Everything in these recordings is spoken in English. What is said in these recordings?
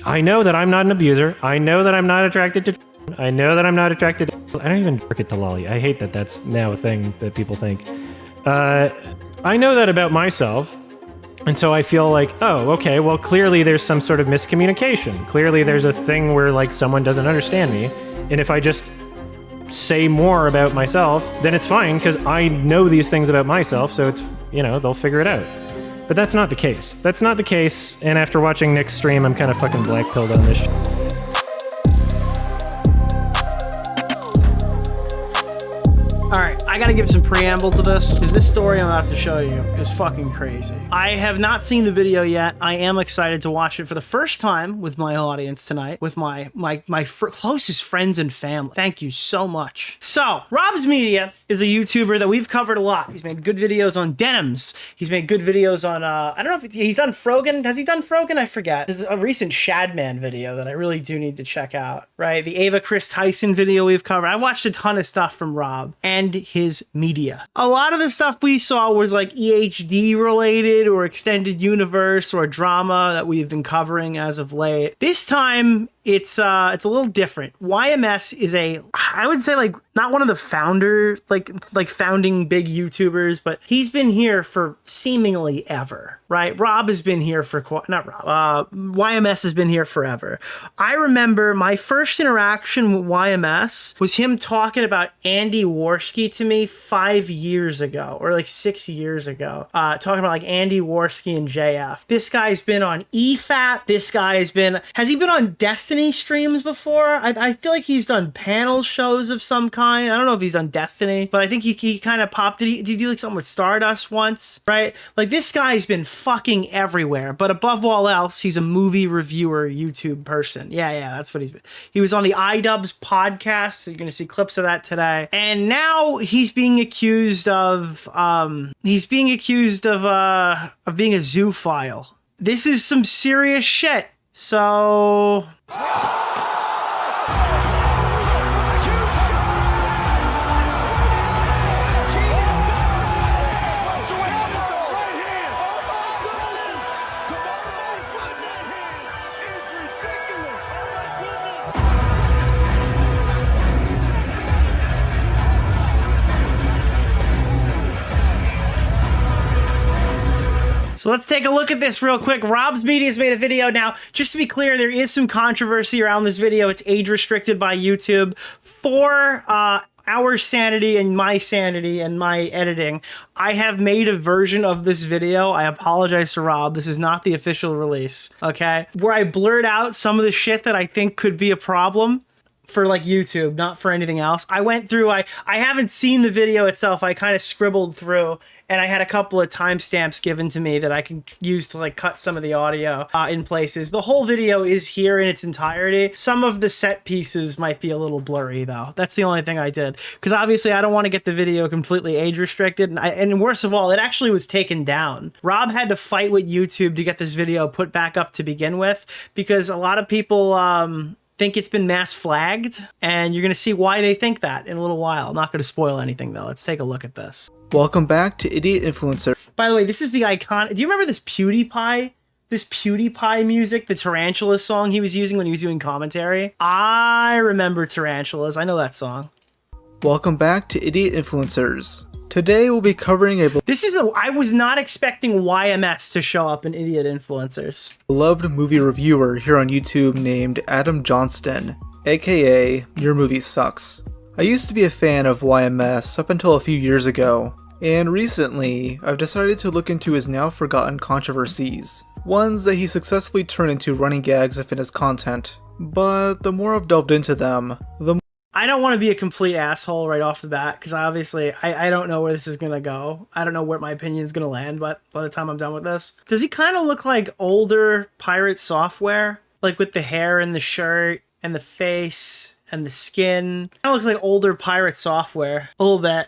I know that I'm not an abuser. I know that I'm not attracted to. I know that I'm not attracted to. I don't even jerk it to lolly. I hate that that's now a thing that people think. I know that about myself. And so I feel like, oh, okay, well, clearly there's some sort of miscommunication. Clearly there's a thing where, like, someone doesn't understand me. And if I just say more about myself, then it's fine, because I know these things about myself, so it's, you know, they'll figure it out. But that's not the case. That's not the case, and after watching Nick's stream, I'm kind of fucking black-pilled on this shit. Alright, I gotta give some preamble to this, because this story I'm about to show you is fucking crazy. I have not seen the video yet. I am excited to watch it for the first time with my audience tonight, with my closest friends and family. Thank you so much. So, Rob's Media is a YouTuber that we've covered a lot. He's made good videos on denims. He's made good videos on, I don't know if he's done Frogan. Has he done Frogan? I forget. There's a recent Shadman video that I really do need to check out, right? The Ava Chris Tyson video we've covered. I watched a ton of stuff from Rob and his media. A lot of the stuff we saw was like EHD related or extended universe or drama that we've been covering as of late. This time it's a little different. YMS is I would say, like, not one of the founding big YouTubers, but he's been here for seemingly ever, right? Rob has been here for YMS has been here forever. I remember my first interaction with YMS was him talking about Andy Worski to me 5 years ago, or like 6 years ago, talking about like Andy Worski and JF. This guy's been on EFAT. This guy has he been on Destiny streams before? I feel like he's done panel shows of some kind. I don't know if he's on Destiny, but I think he kind of popped it. Did he do like something with Stardust once, right? Like, this guy's been fucking everywhere, but above all else, he's a movie reviewer YouTube person. Yeah, that's what he's been. He was on the iDubbbz podcast, so you're gonna see clips of that today. And now he's being accused of being a zoophile. This is some serious shit. So So let's take a look at this real quick. Rob's Media's made a video now. Just to be clear, there is some controversy around this video. It's age restricted by YouTube for our sanity and my editing. I have made a version of this video. I apologize to Rob. This is not the official release, okay? Where I blurred out some of the shit that I think could be a problem for like YouTube, not for anything else. I went through, I haven't seen the video itself. I kind of scribbled through, and I had a couple of timestamps given to me that I can use to like cut some of the audio in places. The whole video is here in its entirety. Some of the set pieces might be a little blurry though. That's the only thing I did, because obviously I don't want to get the video completely age restricted. And worst of all, it actually was taken down. Rob had to fight with YouTube to get this video put back up to begin with, because a lot of people think it's been mass flagged, and you're gonna see why they think that in a little while. I'm not gonna spoil anything though. Let's take a look at this. Welcome back to Idiot Influencer. By the way, this is the icon. Do you remember this PewDiePie music, the Tarantulas song he was using when he was doing commentary? I remember Tarantulas. I know that song. Welcome back to Idiot Influencers. Today we'll be covering I was not expecting YMS to show up in Idiot Influencers. Beloved movie reviewer here on YouTube named Adam Johnston, aka YourMovieSucks. I used to be a fan of YMS up until a few years ago, and recently I've decided to look into his now forgotten controversies, ones that he successfully turned into running gags within his content. But the more I've delved into them, the more I don't want to be a complete asshole right off the bat, because obviously I don't know where this is going to go. I don't know where my opinion is going to land, but by the time I'm done with this. Does he kind of look like older Pirate Software? Like with the hair and the shirt and the face and the skin? Kind of looks like older Pirate Software. A little bit.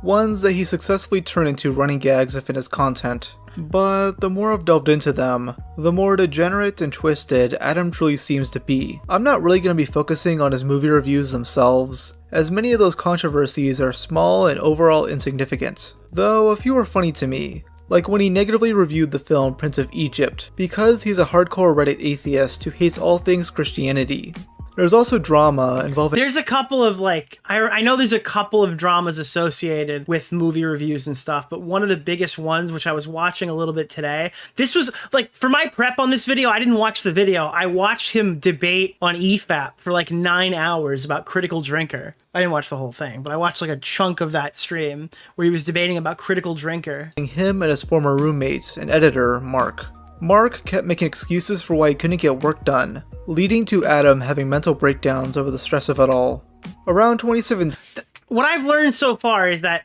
ones that he successfully turned into running gags within his content. But the more I've delved into them, the more degenerate and twisted Adam truly seems to be. I'm not really going to be focusing on his movie reviews themselves, as many of those controversies are small and overall insignificant. Though a few are funny to me, like when he negatively reviewed the film Prince of Egypt because he's a hardcore Reddit atheist who hates all things Christianity. There's also drama involving— There's a couple of I know there's a couple of dramas associated with movie reviews and stuff, but one of the biggest ones, which I was watching a little bit today, this was for my prep on this video, I didn't watch the video. I watched him debate on EFAP for 9 hours about Critical Drinker. I didn't watch the whole thing, but I watched a chunk of that stream where he was debating about Critical Drinker. him and his former roommate and editor, Mark. Mark kept making excuses for why he couldn't get work done, leading to Adam having mental breakdowns over the stress of it all. Around 2017, What I've learned so far is that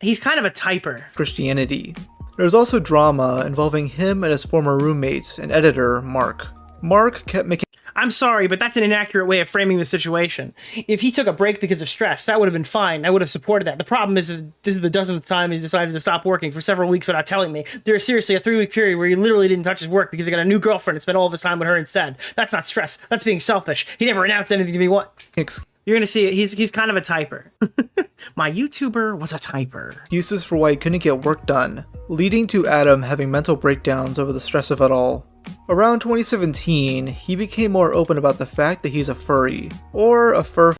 he's kind of a typer. Christianity. There's also drama involving him and his former roommate and editor, Mark. Mark kept making— I'm sorry, but that's an inaccurate way of framing the situation. If he took a break because of stress, that would have been fine. I would have supported that. The problem is that this is the dozenth time he's decided to stop working for several weeks without telling me. There is seriously a 3-week period where he literally didn't touch his work because he got a new girlfriend and spent all of his time with her instead. That's not stress. That's being selfish. He never announced anything to me. What? You're gonna see it. He's kind of a typer. My YouTuber was a typer. excuses for why he couldn't get work done, leading to Adam having mental breakdowns over the stress of it all. Around 2017, he became more open about the fact that he's a furry, or a fur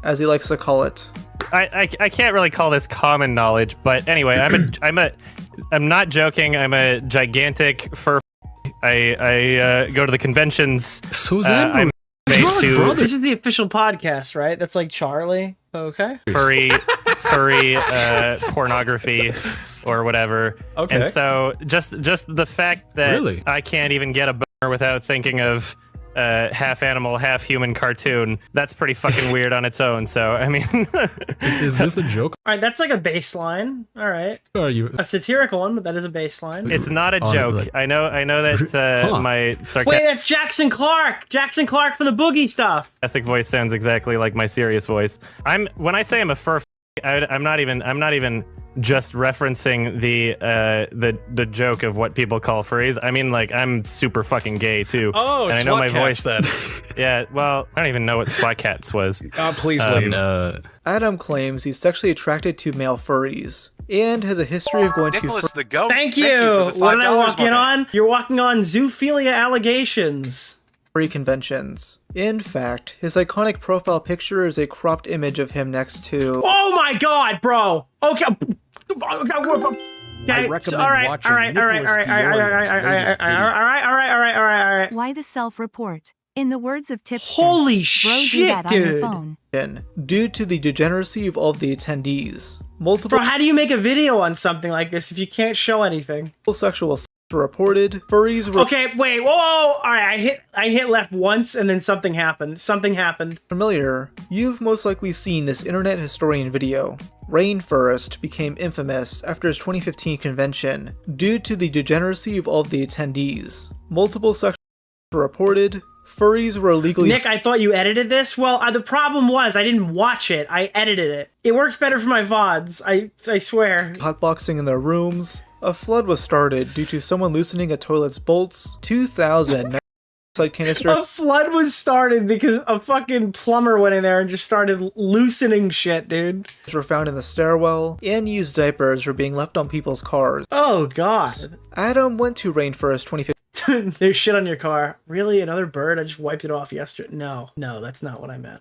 as he likes to call it. I can't really call this common knowledge, but anyway, I'm not joking. I'm a gigantic fur. I go to the conventions. I'm made to This is the official podcast, right? That's like Charlie. Okay. furry pornography or whatever. Okay. And so just the fact that Really? I can't even get a boner without thinking of half animal, half human cartoon, that's pretty fucking weird on its own. So I mean, Is this a joke? All right, that's like a baseline. All right. Or are you? A satirical one, but that is a baseline. it's not a joke. Like- I know that Huh. my Wait, sarcastic that's Jackson Clark. Jackson Clark from the Boogie stuff. voice sounds exactly like my serious voice. When I say I'm a fur, I'm not even just referencing the joke of what people call furries. I mean, I'm super fucking gay too. Oh, and I know my SWAT voice. cats then. Yeah, well, I don't even know what SWAT cats was. Please leave. Adam claims he's sexually attracted to male furries, and has a history of going Nicholas to the Goat. Thank you. for the $5, What did I walk my in man. on? You're walking on zoophilia allegations. furry conventions. In fact, his iconic profile picture is a cropped image of him next to— Oh my god, bro. Okay. I recommend watching all right. Why the self-report? In the words of Tipster, Holy bro, do shit, that on your dude. phone. due to the degeneracy of all the attendees. Multiple Bro, how do you make a video on something like this if you can't show anything? sexual assaults were reported. Furries were Okay, wait, whoa. All right, I hit left once and then something happened. familiar. You've most likely seen this internet historian video. Rainforest became infamous after his 2015 convention due to the degeneracy of all the attendees. Multiple sexual assaults were reported. Furries were illegally— Nick, I thought you edited this. Well, the problem was I didn't watch it. I edited it. It works better for my VODs. I swear. hotboxing in their rooms. A flood was started due to someone loosening a toilet's bolts. 2,000 canister A flood was started because a fucking plumber went in there and just started loosening shit, dude. were found in the stairwell, and used diapers were being left on people's cars. Oh, God. Adam went to Rainforest 2015 There's shit on your car. Really? Another bird? I just wiped it off yesterday. No, that's not what I meant.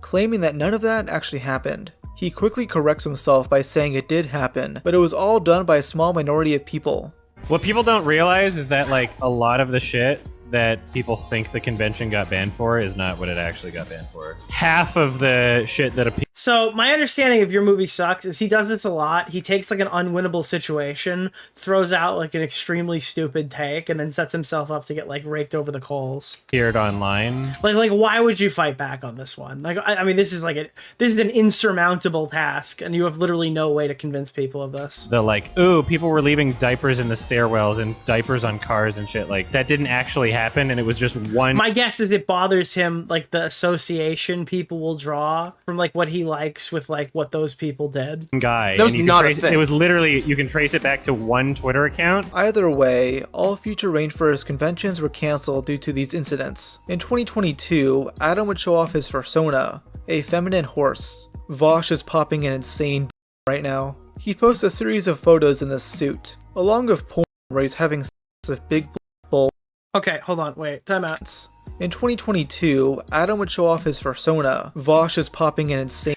claiming that none of that actually happened. He quickly corrects himself by saying it did happen, but it was all done by a small minority of people. What people don't realize is that a lot of the shit that people think the convention got banned for is not what it actually got banned for. Half of the shit that So my understanding of Your Movie Sucks is he does this a lot. He takes an unwinnable situation, throws out an extremely stupid take, and then sets himself up to get raked over the coals. appeared online. Why would you fight back on this one? I mean, this is this is an insurmountable task, and you have literally no way to convince people of this. The ooh, people were leaving diapers in the stairwells and diapers on cars and shit. That didn't actually happen, and it was just one. My guess is it bothers him, the association people will draw from what he likes with what those people did. guy. That was and you can not a trace thing. It was literally, you can trace it back to one Twitter account. Either way, all future Rainforest conventions were cancelled due to these incidents. In 2022, Adam would show off his persona, a feminine horse. Vosh is popping an insane right now. He posts a series of photos in this suit, along with porn where he's having sex with big bull. Okay, hold on, wait, time out. In 2022, Adam would show off his persona. Vosh is popping an insane.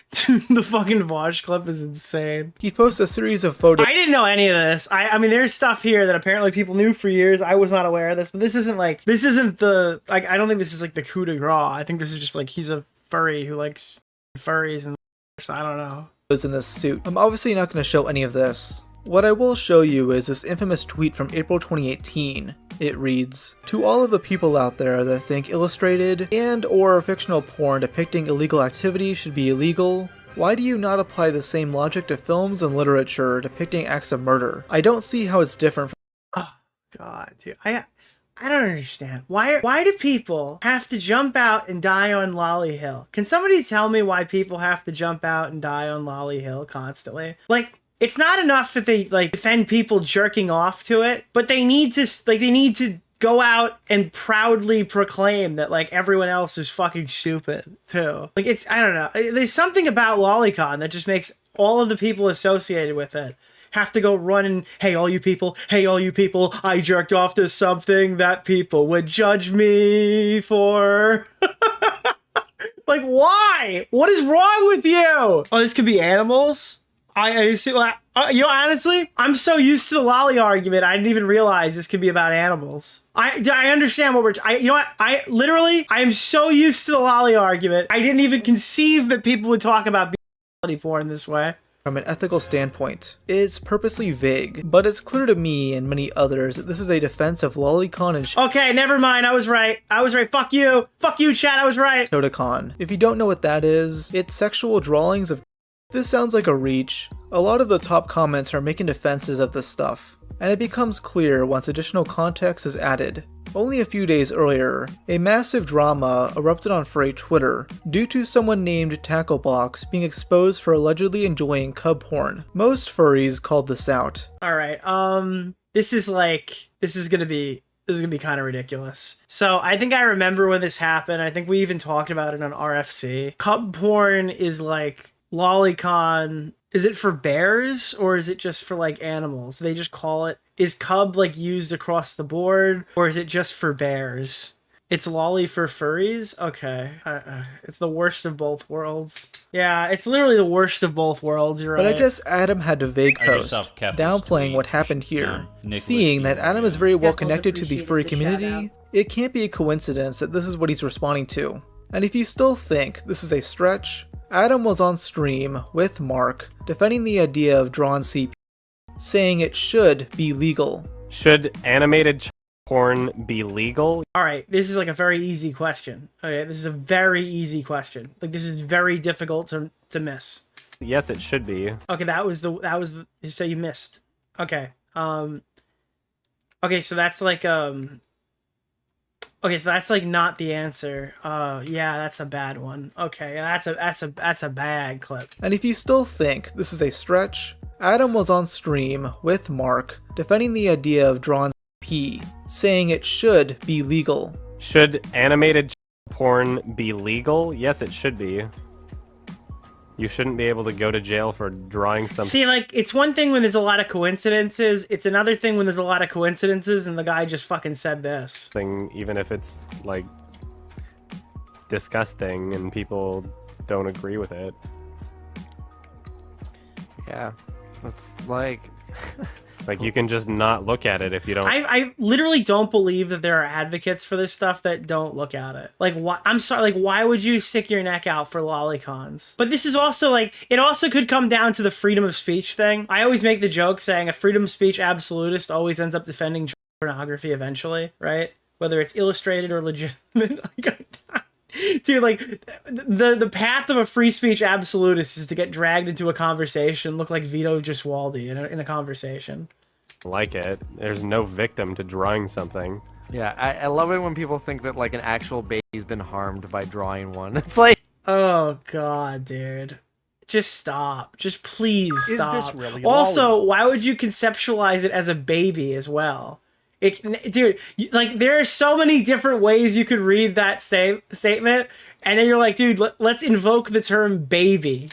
The fucking Vosh clip is insane. He posts a series of photos. I didn't know any of this. I mean, there's stuff here that apparently people knew for years. I was not aware of this, but this isn't the, like, I don't think this is like the coup de grace. I think this is just like, he's a furry who likes furries and I don't know. In this suit. I'm obviously not going to show any of this. What I will show you is this infamous tweet from April 2018. It reads, "To all of the people out there that think illustrated and or fictional porn depicting illegal activity should be illegal, why do you not apply the same logic to films and literature depicting acts of murder? I don't see how it's different from." Oh God, dude. I don't understand. Why do people have to jump out and die on Lolly Hill? Can somebody tell me why people have to jump out and die on Lolly Hill constantly? Like, it's not enough that they like defend people jerking off to it, but they need to go out and proudly proclaim that like everyone else is fucking stupid too. Like, it's, I don't know. There's something about Lolicon that just makes all of the people associated with it have to go run and, hey all you people, I jerked off to something that people would judge me for. Like, why? What is wrong with you? Oh, this could be animals? I see, you know, honestly, I'm so used to the lolly argument, I didn't even realize this could be about animals. I understand what you know what? I am so used to the lolly argument, I didn't even conceive that people would talk about bestiality porn this way. From an ethical standpoint, it's purposely vague, but it's clear to me and many others that this is a defense of lolicon and okay, never mind, I was right, fuck you, chat, I was right. Shotacon. If you don't know what that is, it's sexual drawings of. This sounds like a reach. A lot of the top comments are making defenses of this stuff, and it becomes clear once additional context is added. Only a few days earlier, a massive drama erupted on furry Twitter due to someone named Tacklebox being exposed for allegedly enjoying cub porn. Most furries called this out. Alright, this is gonna be kind of ridiculous. So I think I remember when this happened. I think we even talked about it on RFC. Cub porn is like lolicon. Is it for bears or is it just for like animals? They just call it, is cub like used across the board or is it just for bears? It's lolly for furries? Okay. It's the worst of both worlds. Yeah, it's literally the worst of both worlds, you're right. But I guess Adam had to vague post, downplaying what happened here. Seeing that Adam is very well connected to the furry community, it can't be a coincidence that this is what he's responding to. And if you still think this is a stretch, Adam was on stream with Mark defending the idea of drawn CP, saying it should be legal. Should animated porn be legal? Alright, this is like a very easy question. Okay, this is a very easy question. Like, this is very difficult to miss. Yes, it should be. Okay, that was the so you missed. Okay. Okay, so that's like okay, so that's like not the answer. Yeah, that's a bad one. Okay, that's a bad clip. And if you still think this is a stretch, Adam was on stream with Mark defending the idea of drawn CP, saying it should be legal. Should animated porn be legal? Yes, it should be. You shouldn't be able to go to jail for drawing something. See, like, it's one thing when there's a lot of coincidences. It's another thing when there's a lot of coincidences and the guy just fucking said this. Even if it's, like, disgusting and people don't agree with it. Yeah. That's like... Like, you can just not look at it if you don't... I literally don't believe that there are advocates for this stuff that don't look at it. Like, why? I'm sorry, like, why would you stick your neck out for lolicons? But this is also, like, it also could come down to the freedom of speech thing. I always make the joke saying a freedom of speech absolutist always ends up defending pornography eventually, right? Whether it's illustrated or legitimate. Dude, like, the path of a free speech absolutist is to get dragged into a conversation, look like Vito Gesualdi in a conversation. Like it. There's no victim to drawing something. Yeah, I love it when people think that, like, an actual baby's been harmed by drawing one. It's like... Oh, God, dude. Just stop. Just please stop. Is this really also, why would you conceptualize it as a baby as well? Dude, like, there are so many different ways you could read that statement, and then you're like, dude, let's invoke the term baby.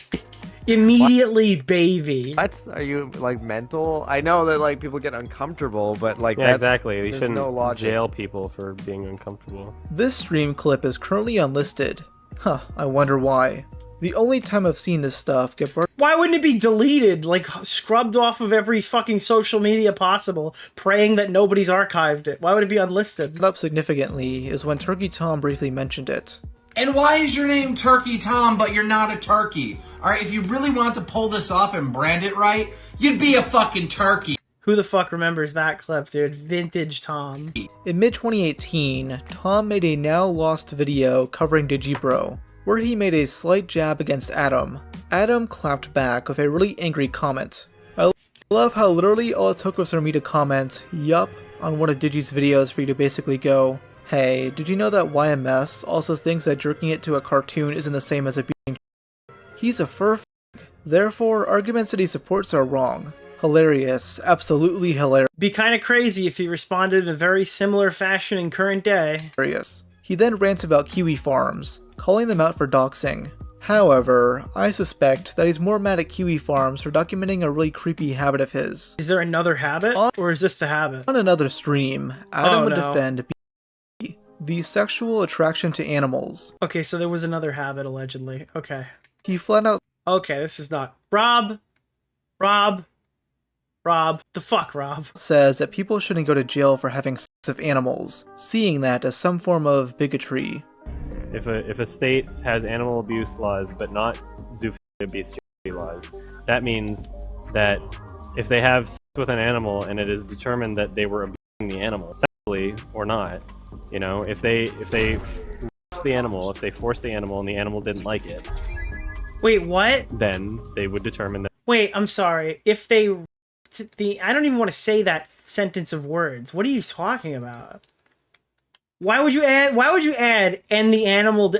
Immediately, baby. What? Are you like mental? I know that like people get uncomfortable, but like Yeah, exactly. You there's shouldn't no logic. jail people for being uncomfortable. This stream clip is currently unlisted. Huh, I wonder why. The only time I've seen this stuff get brought Why wouldn't it be deleted, like scrubbed off of every fucking social media possible, praying that nobody's archived it? Why would it be unlisted? up significantly is when Turkey Tom briefly mentioned it. And why is your name Turkey Tom, but you're not a turkey? Alright, if you really want to pull this off and brand it right, you'd be a fucking turkey. Who the fuck remembers that clip, dude? Vintage Tom. In mid-2018, Tom made a now lost video covering Digibro, where he made a slight jab against Adam. Adam clapped back with a really angry comment. I love how literally all it took was for me to comment, yup, on one of Digi's videos for you to basically go, hey, did you know that YMS also thinks that jerking it to a cartoon isn't the same as abusing? He's a fur f***. Therefore, arguments that he supports are wrong. Hilarious. Absolutely hilarious. Be kind of crazy if he responded in a very similar fashion in current day. He then rants about Kiwi Farms, calling them out for doxing. However, I suspect that he's more mad at Kiwi Farms for documenting a really creepy habit of his. Is there another habit? Or is this the habit? On another stream, Adam would no. defend the sexual attraction to animals. Okay, so there was another habit, allegedly. Okay. He flat out Okay, this is not... Rob, the fuck, Rob? says that people shouldn't go to jail for having sex with animals, seeing that as some form of bigotry. If a state has animal abuse laws but not zoophilia bestiality laws, that means that if they have sex with an animal and it is determined that they were abusing the animal sexually or not, you know, if they force the animal, if they forced the animal and the animal didn't like it, Wait, what? then they would determine that. Wait, I'm sorry. If they... I don't even want to say that sentence of words. What are you talking about? Why would you add and the animal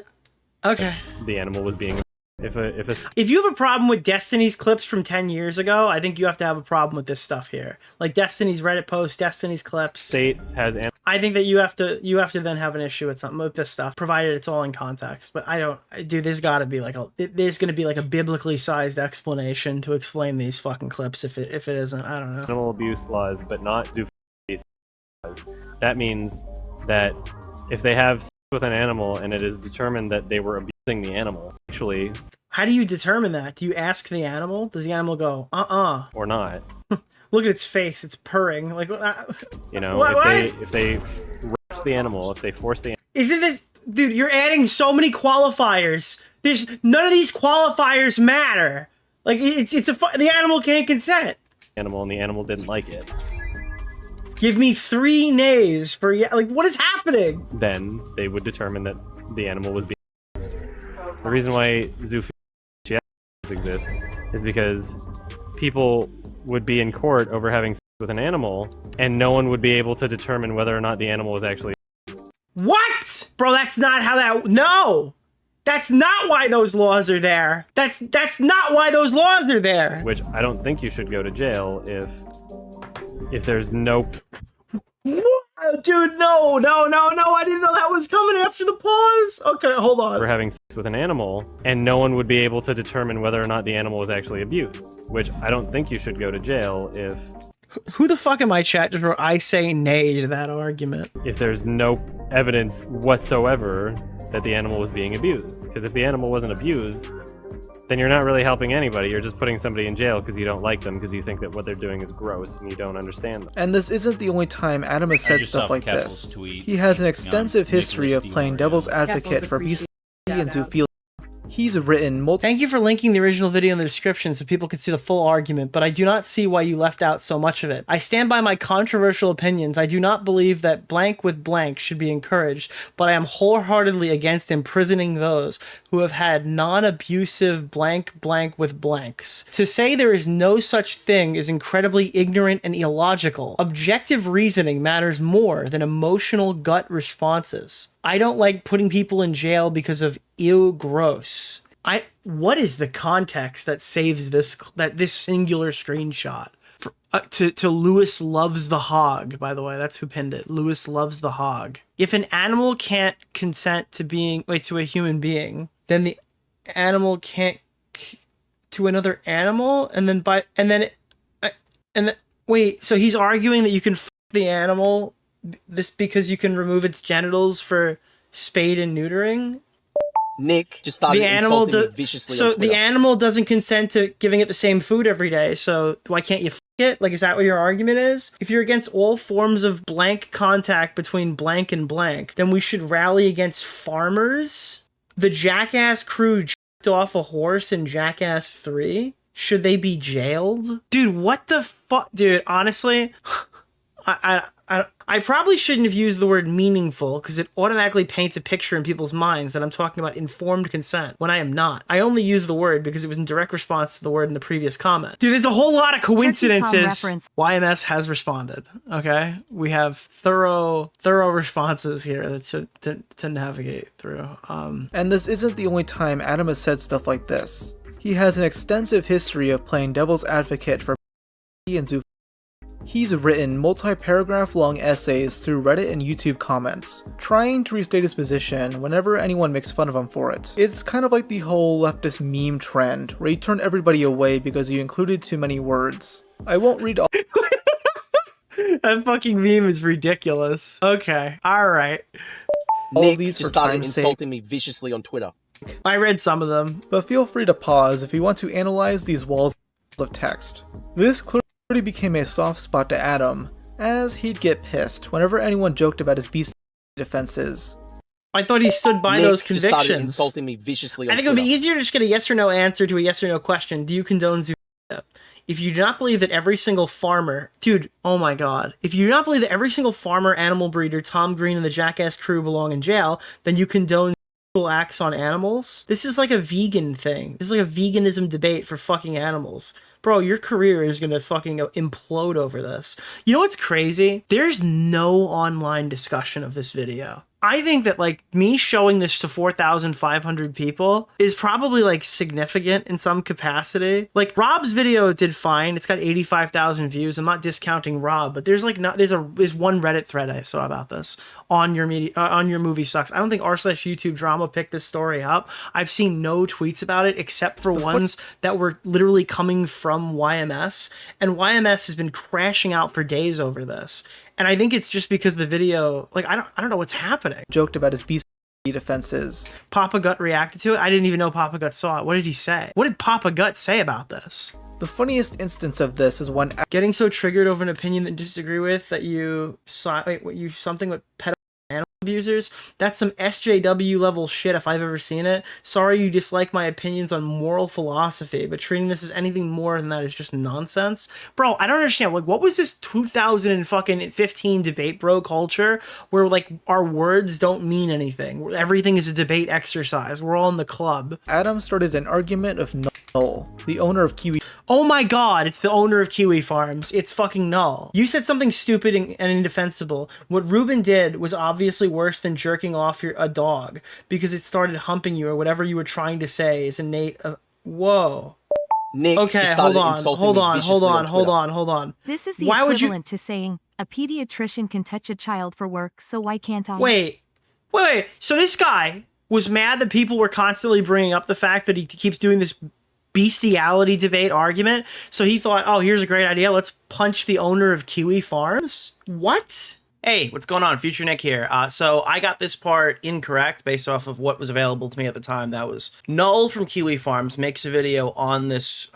okay. The animal was being If you have a problem with Destiny's clips from 10 years ago, I think you have to have a problem with this stuff here. Like Destiny's Reddit posts, Destiny's clips. state has I think that you have to then have an issue with something with this stuff, provided it's all in context. But I don't, dude. There's got to be like there's going to be like a biblically sized explanation to explain these fucking clips. If it isn't, I don't know. animal abuse laws but not zoophilia bestiality laws, that means that if they have sex with an animal and it is determined that they were abusing the animal sexually, How do you determine that? Do you ask the animal? Does the animal go, or not, Look at its face, it's purring. Like, you know, what? if they raped the animal, if they force the Isn't this, dude? You're adding so many qualifiers. There's none of these qualifiers matter. Like, the animal can't consent. animal and the animal didn't like it, Give me 3 nays for like, what is happening? then they would determine that the animal was being abused. The reason why zoophilia exists is because people would be in court over having sex with an animal, and no one would be able to determine whether or not the animal was actually. What? Bro, that's not how that... No! That's not why those laws are there. That's not why those laws are there. Which I don't think you should go to jail if there's no. Dude, no, I didn't know that was coming after the pause. Okay, hold on. For having sex with an animal, and no one would be able to determine whether or not the animal was actually abused. Which I don't think you should go to jail Who the fuck in my chat just wrote, I say nay to that argument? if there's no evidence whatsoever that the animal was being abused. Because if the animal wasn't abused, then you're not really helping anybody. You're just putting somebody in jail because you don't like them, because you think that what they're doing is gross and you don't understand them. And this isn't the only time Adam has said stuff like this. He has an extensive history of playing devil's advocate for bestiality and zoophilia. He's written multiple. Thank you for linking the original video in the description so people can see the full argument, but I do not see why you left out so much of it. I stand by my controversial opinions. I do not believe that blank with blank should be encouraged, but I am wholeheartedly against imprisoning those who have had non-abusive blank blank with blanks. To say there is no such thing is incredibly ignorant and illogical. Objective reasoning matters more than emotional gut responses. I don't like putting people in jail because of ew, gross. What is the context that saves this singular screenshot? To Lewis Loves the Hog, by the way, that's who pinned it. Lewis Loves the Hog. If an animal can't consent to a human being, then the animal can't to another animal, and then wait, so he's arguing that you can f the animal this because you can remove its genitals for spade and neutering? Nick just started insulting me viciously on Twitter. The animal doesn't consent to giving it the same food every day, so why can't you f it? Like, is that what your argument is? If you're against all forms of blank contact between blank and blank, then we should rally against farmers? The Jackass crew jacked off a horse in Jackass 3? Should they be jailed? Dude, what the fuck? Dude, honestly, I probably shouldn't have used the word meaningful because it automatically paints a picture in people's minds that I'm talking about informed consent when I am not. I only use the word because it was in direct response to the word in the previous comment. Dude, there's a whole lot of coincidences. YMS has responded, okay? We have thorough responses here to navigate through. And this isn't the only time Adam has said stuff like this. He has an extensive history of playing devil's advocate for and Zoo. He's written multi-paragraph long essays through Reddit and YouTube comments, trying to restate his position whenever anyone makes fun of him for it. It's kind of like the whole leftist meme trend, where you turn everybody away because you included too many words. I won't read all- That fucking meme is ridiculous. Okay, alright. all of these for time's sake. Insulting me viciously on Twitter. I read some of them. But feel free to pause if you want to analyze these walls of text. This clearly became a soft spot to Adam, as he'd get pissed whenever anyone joked about his beast defenses. I thought he stood by those just started convictions. insulting me viciously on I think it would be Twitter. easier to just get a yes or no answer to a yes or no question. Do you condone zoophilia? If you do not believe that every single farmer... Dude, oh my god. If you do not believe that every single farmer, animal breeder, Tom Green, and the Jackass crew belong in jail, then you condone acts on animals? This is like a vegan thing. This is like a veganism debate for fucking animals. Bro, your career is gonna fucking implode over this. You know what's crazy? There's no online discussion of this video. I think that, like, me showing this to 4,500 people is probably, like, significant in some capacity. Like, Rob's video did fine. It's got 85,000 views. I'm not discounting Rob, but there's, like, there's one Reddit thread I saw about this on your movie sucks. I don't think r/YouTube drama picked this story up. I've seen no tweets about it except for ones that were literally coming from YMS, and YMS has been crashing out for days over this. And I think it's just because the video, like, I don't know what's happening. Joked about his beast defenses. Papa Gut reacted to it? I didn't even know Papa Gut saw it. What did he say? What did Papa Gut say about this? The funniest instance of this is when getting so triggered over an opinion that you disagree with that you saw something with pedophile animal abusers. That's some SJW level shit if I've ever seen it. Sorry you dislike my opinions on moral philosophy, but treating this as anything more than that is just nonsense. Bro, I don't understand. Like, what was this 2015 debate bro culture where, like, our words don't mean anything? Where everything is a debate exercise. We're all in the club. Adam started an argument of Null, the owner of Kiwi. Oh my god, it's the owner of Kiwi Farms. It's fucking Null. You said something stupid and indefensible. What Ruben did was obviously worse than jerking off a dog because it started humping you, or whatever you were trying to say is innate. Whoa. Nick okay, hold on. This is the equivalent to saying a pediatrician can touch a child for work, so why can't I? Wait. So this guy was mad that people were constantly bringing up the fact that he keeps doing this bestiality debate argument. So he thought, oh, here's a great idea. Let's punch the owner of Kiwi Farms. What? Hey, what's going on? Future Nick here. So I got this part incorrect based off of what was available to me at the time. That was Null from Kiwi Farms makes a video on this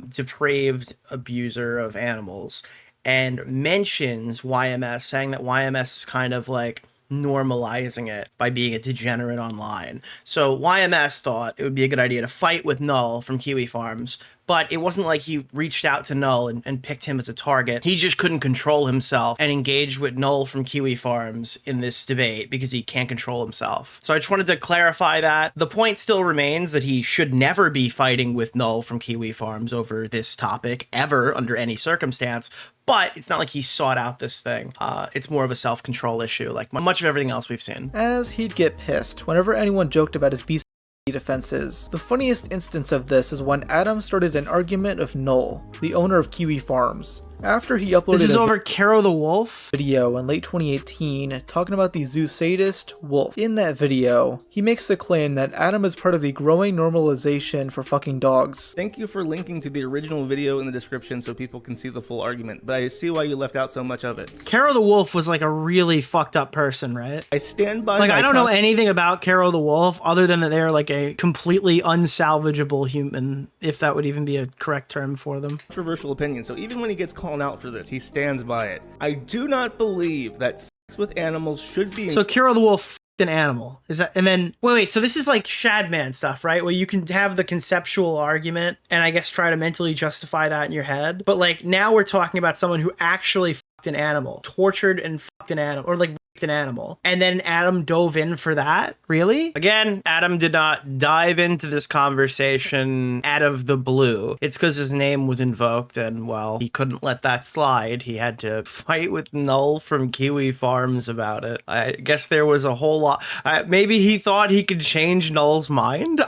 depraved abuser of animals and mentions YMS, saying that YMS is kind of like normalizing it by being a degenerate online. So YMS thought it would be a good idea to fight with Null from Kiwi Farms, but it wasn't like he reached out to Null and picked him as a target. He just couldn't control himself and engaged with Null from Kiwi Farms in this debate because he can't control himself. So I just wanted to clarify that. The point still remains that he should never be fighting with Null from Kiwi Farms over this topic, ever, under any circumstance. But it's not like he sought out this thing. It's more of a self-control issue, like much of everything else we've seen. As he'd get pissed whenever anyone joked about his beast defenses. The funniest instance of this is when Adam started an argument of Null, the owner of Kiwi Farms. After he uploaded This is over Caro the Wolf? video in late 2018 talking about the zoo sadist Wolf. In that video, he makes the claim that Adam is part of the growing normalization for fucking dogs. Thank you for linking to the original video in the description so people can see the full argument, but I see why you left out so much of it. Caro the Wolf was like a really fucked up person, right? I stand by Like, I don't know anything about Caro the Wolf other than that they're like a completely unsalvageable human, if that would even be a correct term for them. Controversial opinion, so even when he gets called out for this, he stands by it. I do not believe that sex with animals should be... So Caro the Wolf f***ed an animal. Is that... And then... Wait, so this is like Shadman stuff, right? Where you can have the conceptual argument and I guess try to mentally justify that in your head. But like, now we're talking about someone who actually f***ed an animal. Tortured and f***ed an animal. Or like... an animal, and then Adam dove in for that? Really? Again, Adam did not dive into this conversation out of the blue. It's because his name was invoked, and well, he couldn't let that slide. He had to fight with Null from Kiwi Farms about it. I guess there was a whole lot. Maybe he thought he could change Null's mind?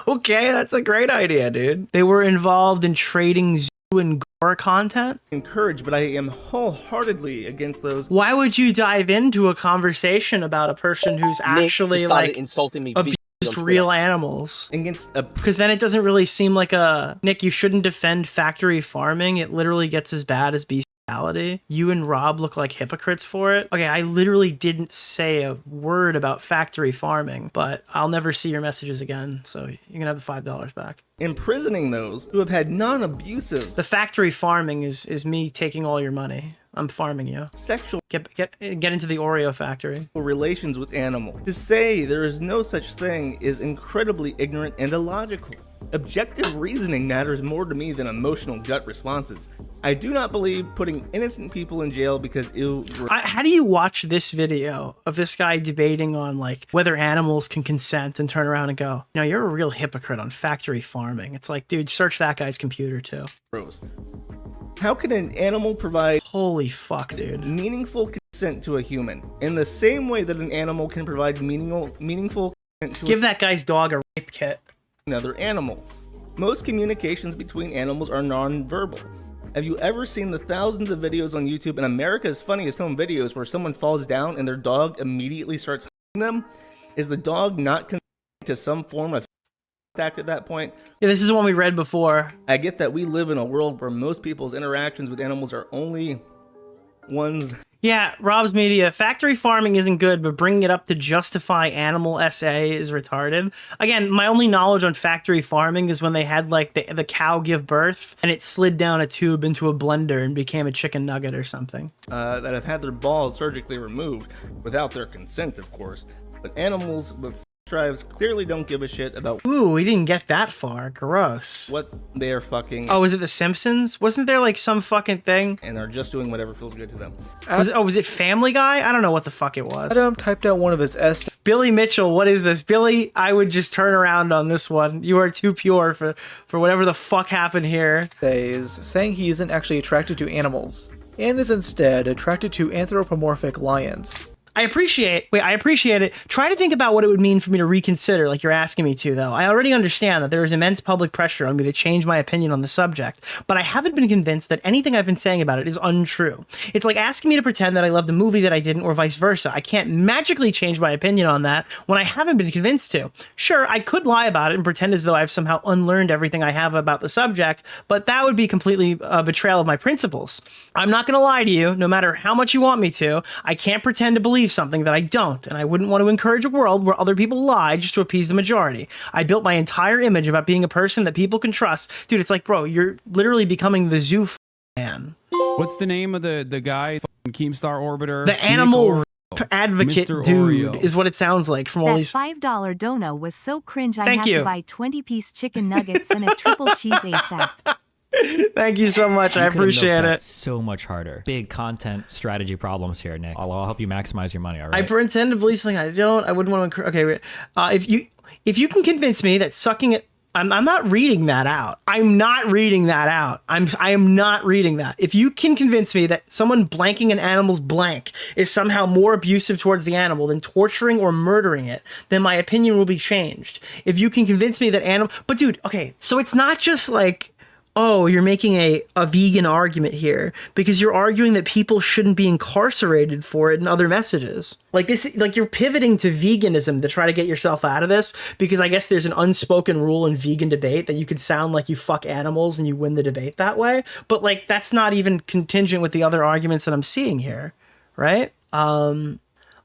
Okay, that's a great idea, dude. They were involved in trading zoo and gore content? Encouraged, but I am wholeheartedly against those. Why would you dive into a conversation about a person who's actually like insulting me abused real animals? Against a... Because then it doesn't really seem like a... Nick, you shouldn't defend factory farming. It literally gets as bad as bestiality. You and Rob look like hypocrites for it. Okay, I literally didn't say a word about factory farming, but I'll never see your messages again, so you can have the $5 back. Imprisoning those who have had non-abusive... The factory farming is me taking all your money. I'm farming you. Sexual... Get into the Oreo factory. ...relations with animals. To say there is no such thing is incredibly ignorant and illogical. Objective reasoning matters more to me than emotional gut responses. I do not believe putting innocent people in jail because how do you watch this video of this guy debating on like whether animals can consent and turn around and go, no, you're a real hypocrite on factory farming. It's like, dude, search that guy's computer too. Gross. How can an animal provide... Holy fuck, dude. ...meaningful consent to a human in the same way that an animal can provide meaningful consent to... Give that guy's dog a rape kit. ...another animal. Most communications between animals are non-verbal. Have you ever seen the thousands of videos on YouTube and America's Funniest Home Videos where someone falls down and their dog immediately starts hugging them? Is the dog not consenting to some form of contact at that point? Yeah, this is the one we read before. I get that we live in a world where most people's interactions with animals are only ones... Yeah, Rob's Media. Factory farming isn't good, but bringing it up to justify animal SA is retarded. Again, my only knowledge on factory farming is when they had like the cow give birth and it slid down a tube into a blender and became a chicken nugget or something. That have had their balls surgically removed without their consent, of course. But animals with drives clearly don't give a shit about... Ooh, we didn't get that far. Gross. ...what they're fucking... Oh, was it The Simpsons? Wasn't there like some fucking thing? And they're just doing whatever feels good to them. Was it Family Guy? I don't know what the fuck it was. Adam typed out one of his essays. Billy Mitchell, what is this? Billy, I would just turn around on this one. You are too pure for whatever the fuck happened here. Saying he isn't actually attracted to animals, and is instead attracted to anthropomorphic lions. I appreciate it. Try to think about what it would mean for me to reconsider, like you're asking me to, though. I already understand that there is immense public pressure on me to change my opinion on the subject, but I haven't been convinced that anything I've been saying about it is untrue. It's like asking me to pretend that I loved a movie that I didn't, or vice versa. I can't magically change my opinion on that when I haven't been convinced to. Sure, I could lie about it and pretend as though I've somehow unlearned everything I have about the subject, but that would be completely a betrayal of my principles. I'm not going to lie to you, no matter how much you want me to. I can't pretend to believe something that I don't, and I wouldn't want to encourage a world where other people lie just to appease the majority. I built my entire image about being a person that people can trust. Dude, it's like, bro, you're literally becoming the zoo man. What's the name of the guy? Keemstar Orbiter? The animal advocate dude Oreo. Is what it sounds like from all these. That $5 dono was so cringe I had you. to buy 20-piece chicken nuggets and a triple cheese ASAP. Thank you so much. I appreciate it. So much harder. Big content strategy problems here, Nick. I'll help you maximize your money. All right. I pretend to believe something I don't. I wouldn't want to encourage. Okay, wait. If you can convince me that sucking it, I'm not reading that out. I'm not reading that out. I am not reading that. If you can convince me that someone blanking an animal's blank is somehow more abusive towards the animal than torturing or murdering it, then my opinion will be changed. If you can convince me that but dude, okay, so it's not just like oh, you're making a vegan argument here because you're arguing that people shouldn't be incarcerated for it in other messages. Like this, like you're pivoting to veganism to try to get yourself out of this because I guess there's an unspoken rule in vegan debate that you could sound like you fuck animals and you win the debate that way. But like, that's not even contingent with the other arguments that I'm seeing here, right?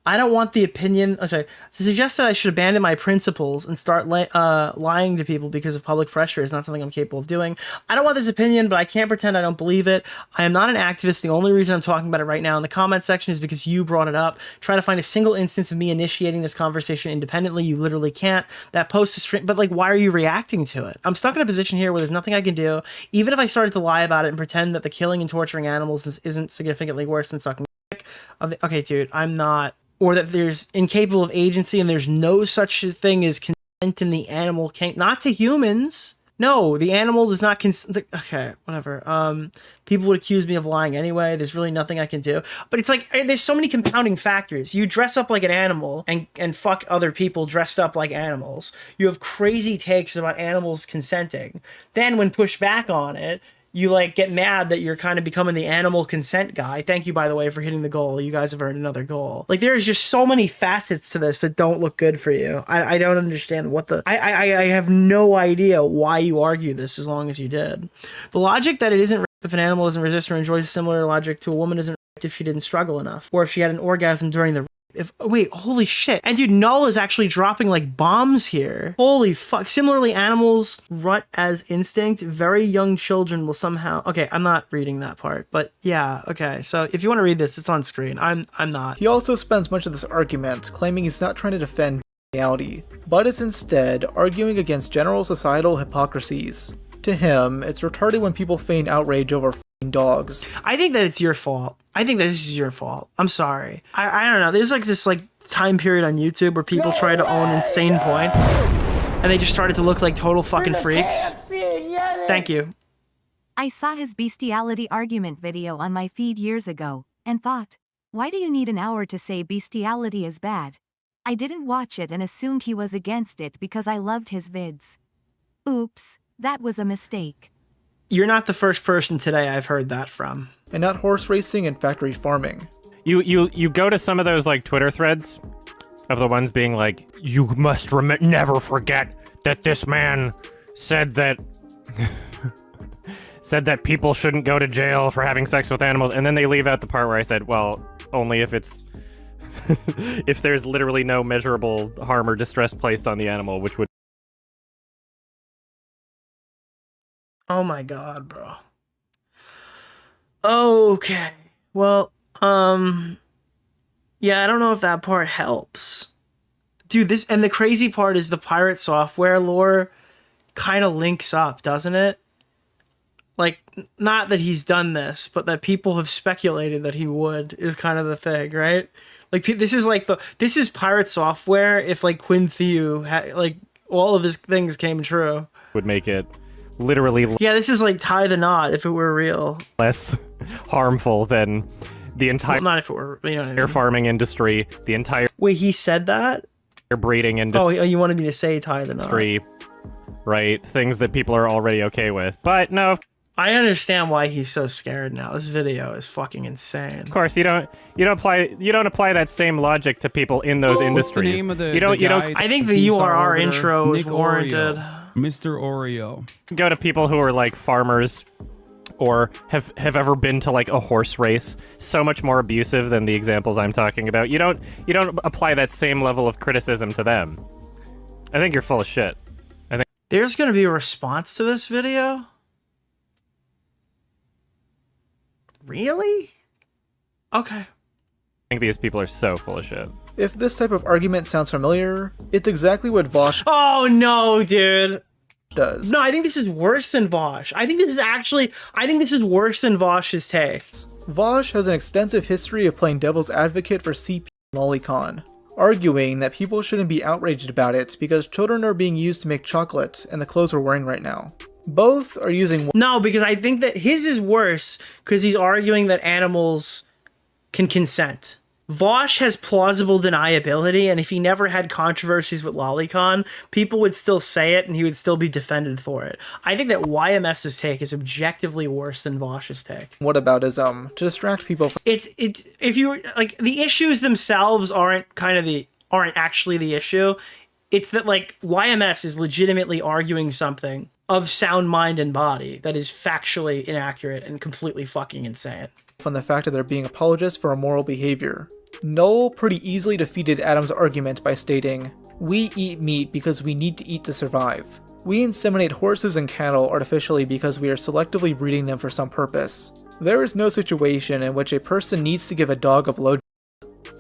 I don't want the opinion, to suggest that I should abandon my principles and start lying to people because of public pressure is not something I'm capable of doing. I don't want this opinion, but I can't pretend I don't believe it. I am not an activist. The only reason I'm talking about it right now in the comment section is because you brought it up. Try to find a single instance of me initiating this conversation independently. You literally can't. That post is strange, but like, why are you reacting to it? I'm stuck in a position here where there's nothing I can do. Even if I started to lie about it and pretend that the killing and torturing animals isn't significantly worse than sucking dick. Okay, dude, I'm not. Or that there's incapable of agency and there's no such thing as consent in the animal not to humans. No, the animal does not consent. Okay, whatever. People would accuse me of lying anyway. There's really nothing I can do. But it's like, there's so many compounding factors. You dress up like an animal and fuck other people dressed up like animals. You have crazy takes about animals consenting. Then when pushed back on it, you like get mad that you're kind of becoming the animal consent guy. Thank you, by the way, for hitting the goal. You guys have earned another goal. Like there's just so many facets to this that don't look good for you. I don't understand what I have no idea why you argue this as long as you did. The logic that it isn't rape if an animal doesn't resist or enjoys similar logic to a woman isn't rape if she didn't struggle enough. Or if she had an orgasm during the wait, holy shit. And dude, Null is actually dropping like bombs here. Holy fuck. Similarly, animals rut as instinct. Very young children will somehow... Okay, I'm not reading that part, but yeah, okay. So if you want to read this, it's on screen. I'm not. He also spends much of this argument claiming he's not trying to defend reality, but is instead arguing against general societal hypocrisies. To him, it's retarded when people feign outrage over f***ing dogs. I think that it's your fault. I think that this is your fault. I'm sorry. I don't know. There's like this like time period on YouTube where people try to own insane points and they just started to look like total fucking freaks. Thank you. I saw his bestiality argument video on my feed years ago and thought, why do you need an hour to say bestiality is bad? I didn't watch it and assumed he was against it because I loved his vids. Oops, that was a mistake. You're not the first person today I've heard that from. And not horse racing and factory farming. You go to some of those like Twitter threads of the ones being like, you must never forget that this man said that said that people shouldn't go to jail for having sex with animals, and then they leave out the part where I said, well, only if it's if there's literally no measurable harm or distress placed on the animal, which would... Oh my god, bro. Okay. Well, yeah, I don't know if that part helps. Dude, this, and the crazy part is the pirate software lore kind of links up, doesn't it? Like, not that he's done this, but that people have speculated that he would is kind of the thing, right? Like, this is like this is pirate software if like Quinn Thieu had, like, all of his things came true. Would make it literally... Yeah, this is like tie the knot if it were real. Less harmful than the entire... Well, not if it were, you know what I mean? Farming industry, the entire... Wait, he said that? Breeding industry. Oh, you wanted me to say tie the knot. Right? Things that people are already okay with. But no... I understand why he's so scared now. This video is fucking insane. Of course, you don't apply that same logic to people in those industries. What's the name of the, I think the URR intro is warranted. Mr. Oreo. Go to people who are like farmers or have ever been to like a horse race. So much more abusive than the examples I'm talking about. You don't apply that same level of criticism to them. I think you're full of shit. I think there's going to be a response to this video. Really? Okay. I think these people are so full of shit. If this type of argument sounds familiar, it's exactly what Vosh... Oh no, dude. ...does. No, I think this is worse than Vosh. I think this is worse than Vosh's takes. Vosh has an extensive history of playing devil's advocate for CP and lolicon, arguing that people shouldn't be outraged about it because children are being used to make chocolate and the clothes we're wearing right now. Both are using... No, because I think that his is worse because he's arguing that animals can consent. Vosh has plausible deniability, and if he never had controversies with Lolicon, people would still say it and he would still be defended for it. I think that YMS's take is objectively worse than Vosh's take. What about his to distract people from it's if you like, the issues themselves aren't actually the issue. It's that like YMS is legitimately arguing something of sound mind and body that is factually inaccurate and completely fucking insane. From the fact that they're being apologists for immoral behavior. Null pretty easily defeated Adam's argument by stating, "We eat meat because we need to eat to survive. We inseminate horses and cattle artificially because we are selectively breeding them for some purpose. There is no situation in which a person needs to give a dog a blow.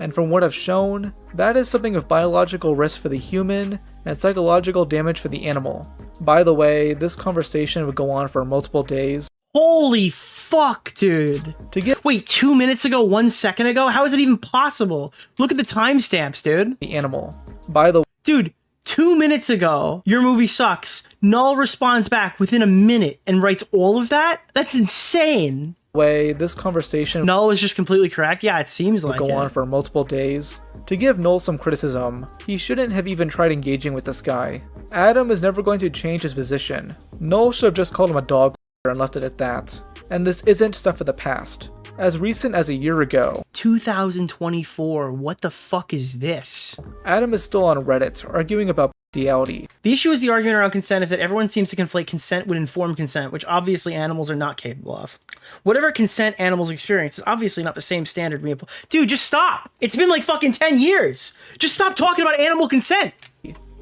And from what I've shown, that is something of biological risk for the human and psychological damage for the animal." By the way, this conversation would go on for multiple days. Holy fuck, dude. Wait, 2 minutes ago, 1 second ago? How is it even possible? Look at the timestamps, dude. The animal. By the Dude, 2 minutes ago, your movie sucks. Null responds back within a minute and writes all of that? That's insane. way, this conversation Null was just completely correct. Yeah, it seems like would go on for multiple days. To give Null some criticism, he shouldn't have even tried engaging with this guy. Adam is never going to change his position. Null should have just called him a dog and left it at that. And this isn't stuff of the past. As recent as a year ago, 2024, what the fuck is this? Adam is still on Reddit arguing about bestiality. The issue with the argument around consent is that everyone seems to conflate consent with informed consent, which obviously animals are not capable of. Whatever consent animals experience is obviously not the same standard we apply. Dude, just stop! It's been like fucking 10 years! Just stop talking about animal consent!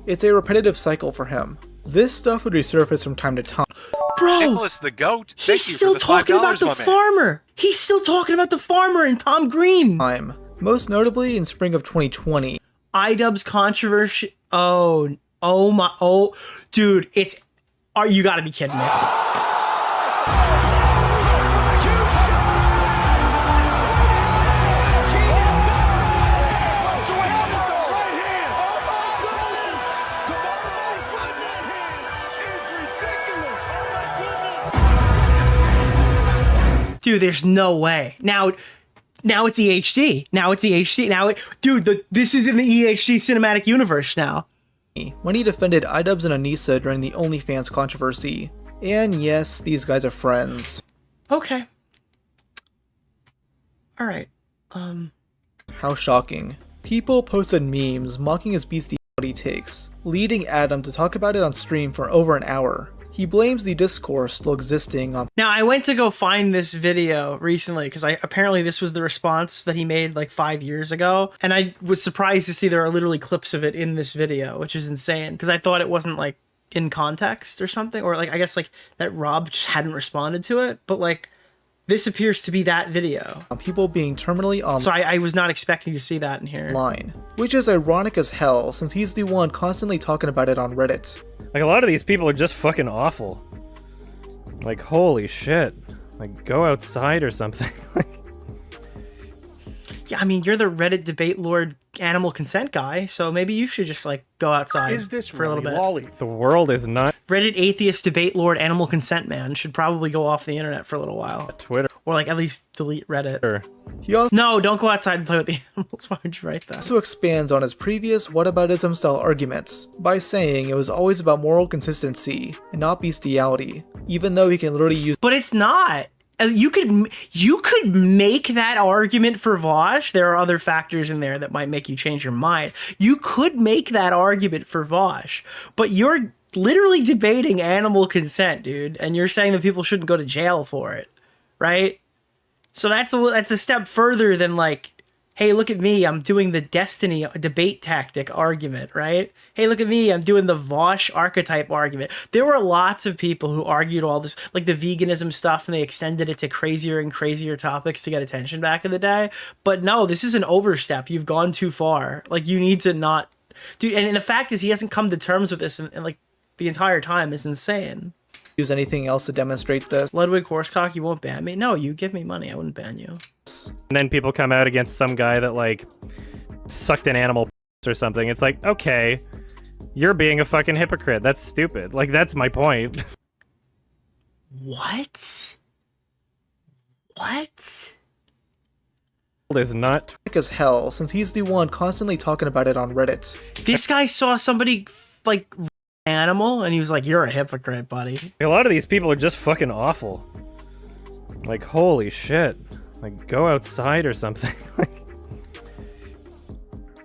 It's a repetitive cycle for him. This stuff would resurface from time to time. Bro, Nicholas the goat, thank he's you still for the talking $5, about the my man. farmer! He's still talking about the farmer and Tom Green! Most notably in spring of 2020. iDubbbz controversy. Oh, dude, you gotta be kidding me. Dude, there's no way. Now it's EHD. This is in the EHD cinematic universe now. When he defended iDubbbz and Anissa during the OnlyFans controversy. And yes, these guys are friends. Okay. Alright. How shocking. People posted memes mocking his bestiality takes, leading Adam to talk about it on stream for over an hour. He blames the discourse still existing on. Now, I went to go find this video recently because apparently this was the response that he made like 5 years ago. And I was surprised to see there are literally clips of it in this video, which is insane because I thought it wasn't like in context or something, or like I guess like that Rob just hadn't responded to it. But like this appears to be that video. People being terminally online. So I was not expecting to see that in here. Which is ironic as hell since he's the one constantly talking about it on Reddit. Like, a lot of these people are just fucking awful. Like, holy shit. Like, go outside or something. Yeah, I mean, you're the Reddit debate lord animal consent guy, so maybe you should just, like, go outside for a little bit. Lolly? The world is not... Reddit atheist debate lord animal consent man should probably go off the internet for a little while. Twitter. Or, like, at least delete Reddit. Sure. No, don't go outside and play with the animals. Why would you write that? Also expands on his previous whataboutism style arguments by saying it was always about moral consistency and not bestiality, even though he can literally use. But it's not. You could make that argument for Vosh. There are other factors in there that might make you change your mind. You could make that argument for Vosh, but you're literally debating animal consent, dude, and you're saying that people shouldn't go to jail for it, right? So that's a step further than like, hey, look at me, I'm doing the Destiny debate tactic argument, right? Hey, look at me, I'm doing the Vosh archetype argument. There were lots of people who argued all this, like the veganism stuff, and they extended it to crazier and crazier topics to get attention back in the day. But no, this is an overstep. You've gone too far. Like, you need to not... Dude, and the fact is he hasn't come to terms with this and like, the entire time is insane. Use anything else to demonstrate this. Ludwig Horsecock, you won't ban me? No, you give me money, I wouldn't ban you. And then people come out against some guy that, like, sucked an animal or something. It's like, okay, you're being a fucking hypocrite. That's stupid. Like, that's my point. What? is not as hell since he's the one constantly talking about it on Reddit. This guy saw somebody like animal and he was like, "You're a hypocrite, buddy." A lot of these people are just fucking awful. Like, holy shit. Like, go outside or something.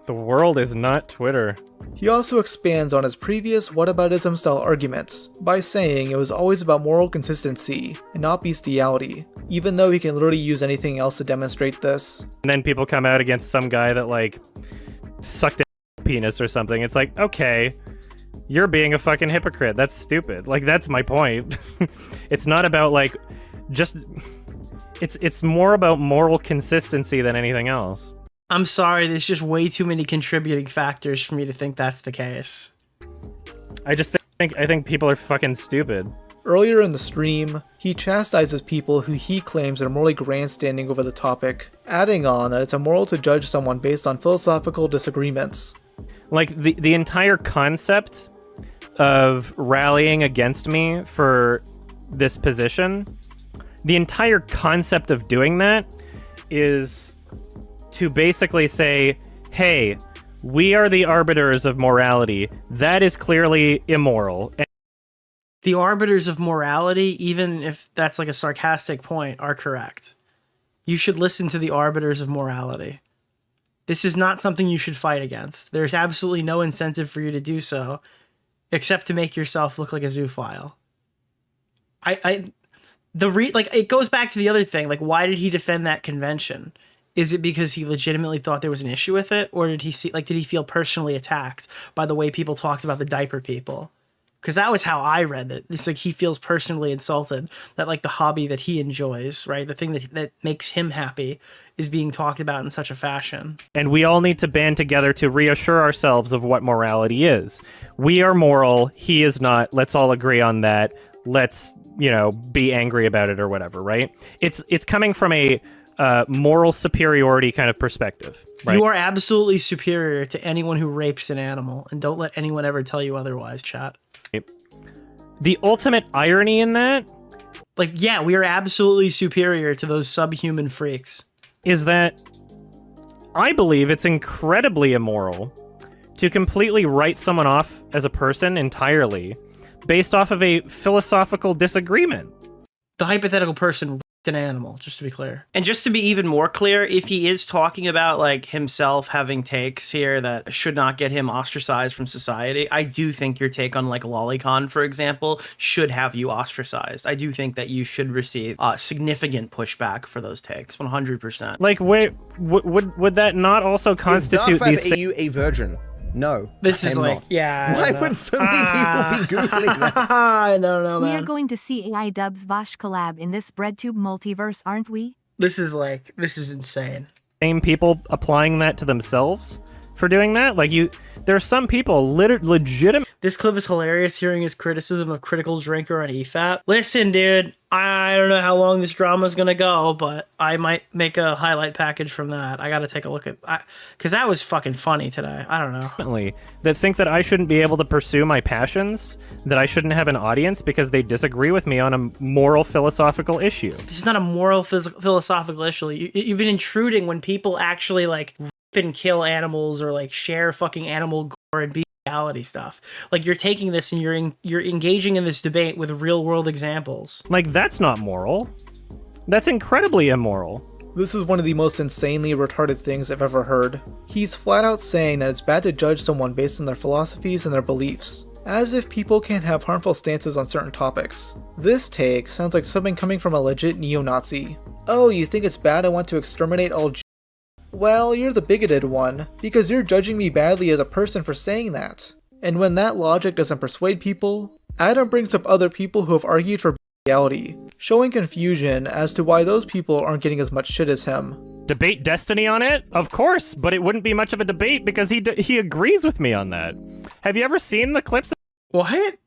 The world is not Twitter. He also expands on his previous whataboutism style arguments by saying it was always about moral consistency and not bestiality, even though he can literally use anything else to demonstrate this. And then people come out against some guy that, like, sucked a penis or something. It's like, okay, you're being a fucking hypocrite. That's stupid. Like, that's my point. It's not about, like, just... It's more about moral consistency than anything else. I'm sorry, there's just way too many contributing factors for me to think that's the case. I think people are fucking stupid. Earlier in the stream, he chastises people who he claims are morally grandstanding over the topic, adding on that it's immoral to judge someone based on philosophical disagreements. Like, the entire concept of rallying against me for this position, the entire concept of doing that is to basically say, hey, we are the arbiters of morality. That is clearly immoral. The arbiters of morality, even if that's like a sarcastic point, are correct. You should listen to the arbiters of morality. This is not something you should fight against. There's absolutely no incentive for you to do so, except to make yourself look like a zoophile. It goes back to the other thing. Like, why did he defend that convention? Is it because he legitimately thought there was an issue with it? Or did he feel personally attacked by the way people talked about the diaper people? Because that was how I read it. It's like he feels personally insulted that, like, the hobby that he enjoys, right? The thing that makes him happy is being talked about in such a fashion. And we all need to band together to reassure ourselves of what morality is. We are moral, he is not. Let's all agree on that. Let's, be angry about it or whatever, right? It's coming from a moral superiority kind of perspective, right? You are absolutely superior to anyone who rapes an animal, and don't let anyone ever tell you otherwise, chat. The ultimate irony in that, like, yeah, we are absolutely superior to those subhuman freaks, is that I believe it's incredibly immoral to completely write someone off as a person entirely based off of a philosophical disagreement. The hypothetical person raped an animal, just to be clear. And just to be even more clear, if he is talking about, like, himself having takes here that should not get him ostracized from society, I do think your take on, like, Lolicon, for example, should have you ostracized. I do think that you should receive significant pushback for those takes, 100%. Like, wait, would that not also constitute these... Is AU a virgin? No. This is like, not. yeah. Why would so many people be Googling that? I don't know, man. We are going to see AI Dubs Vosh collab in this BreadTube multiverse, aren't we? This is insane. Same people applying that to themselves for doing that? Like, there are some people legitimate. This clip is hilarious, hearing his criticism of Critical Drinker on EFAP. Listen, dude, I don't know how long this drama is going to go, but I might make a highlight package from that. I got to take a look at... Because that was fucking funny today. I don't know. That think that I shouldn't be able to pursue my passions, that I shouldn't have an audience because they disagree with me on a moral philosophical issue. This is not a moral philosophical issue. You've been intruding when people actually, like, rip and kill animals or, like, share fucking animal gore and bestiality stuff. Like, you're taking this and you're engaging in this debate with real world examples. Like, that's not moral. That's incredibly immoral. This is one of the most insanely retarded things I've ever heard. He's flat out saying that it's bad to judge someone based on their philosophies and their beliefs, as if people can't have harmful stances on certain topics. This take sounds like something coming from a legit neo-Nazi. Oh, you think it's bad I want to exterminate all Jews? Well, you're the bigoted one, because you're judging me badly as a person for saying that. And when that logic doesn't persuade people, Adam brings up other people who have argued for bestiality, showing confusion as to why those people aren't getting as much shit as him. Debate Destiny on it? Of course, but it wouldn't be much of a debate because he agrees with me on that. Have you ever seen the clips? What?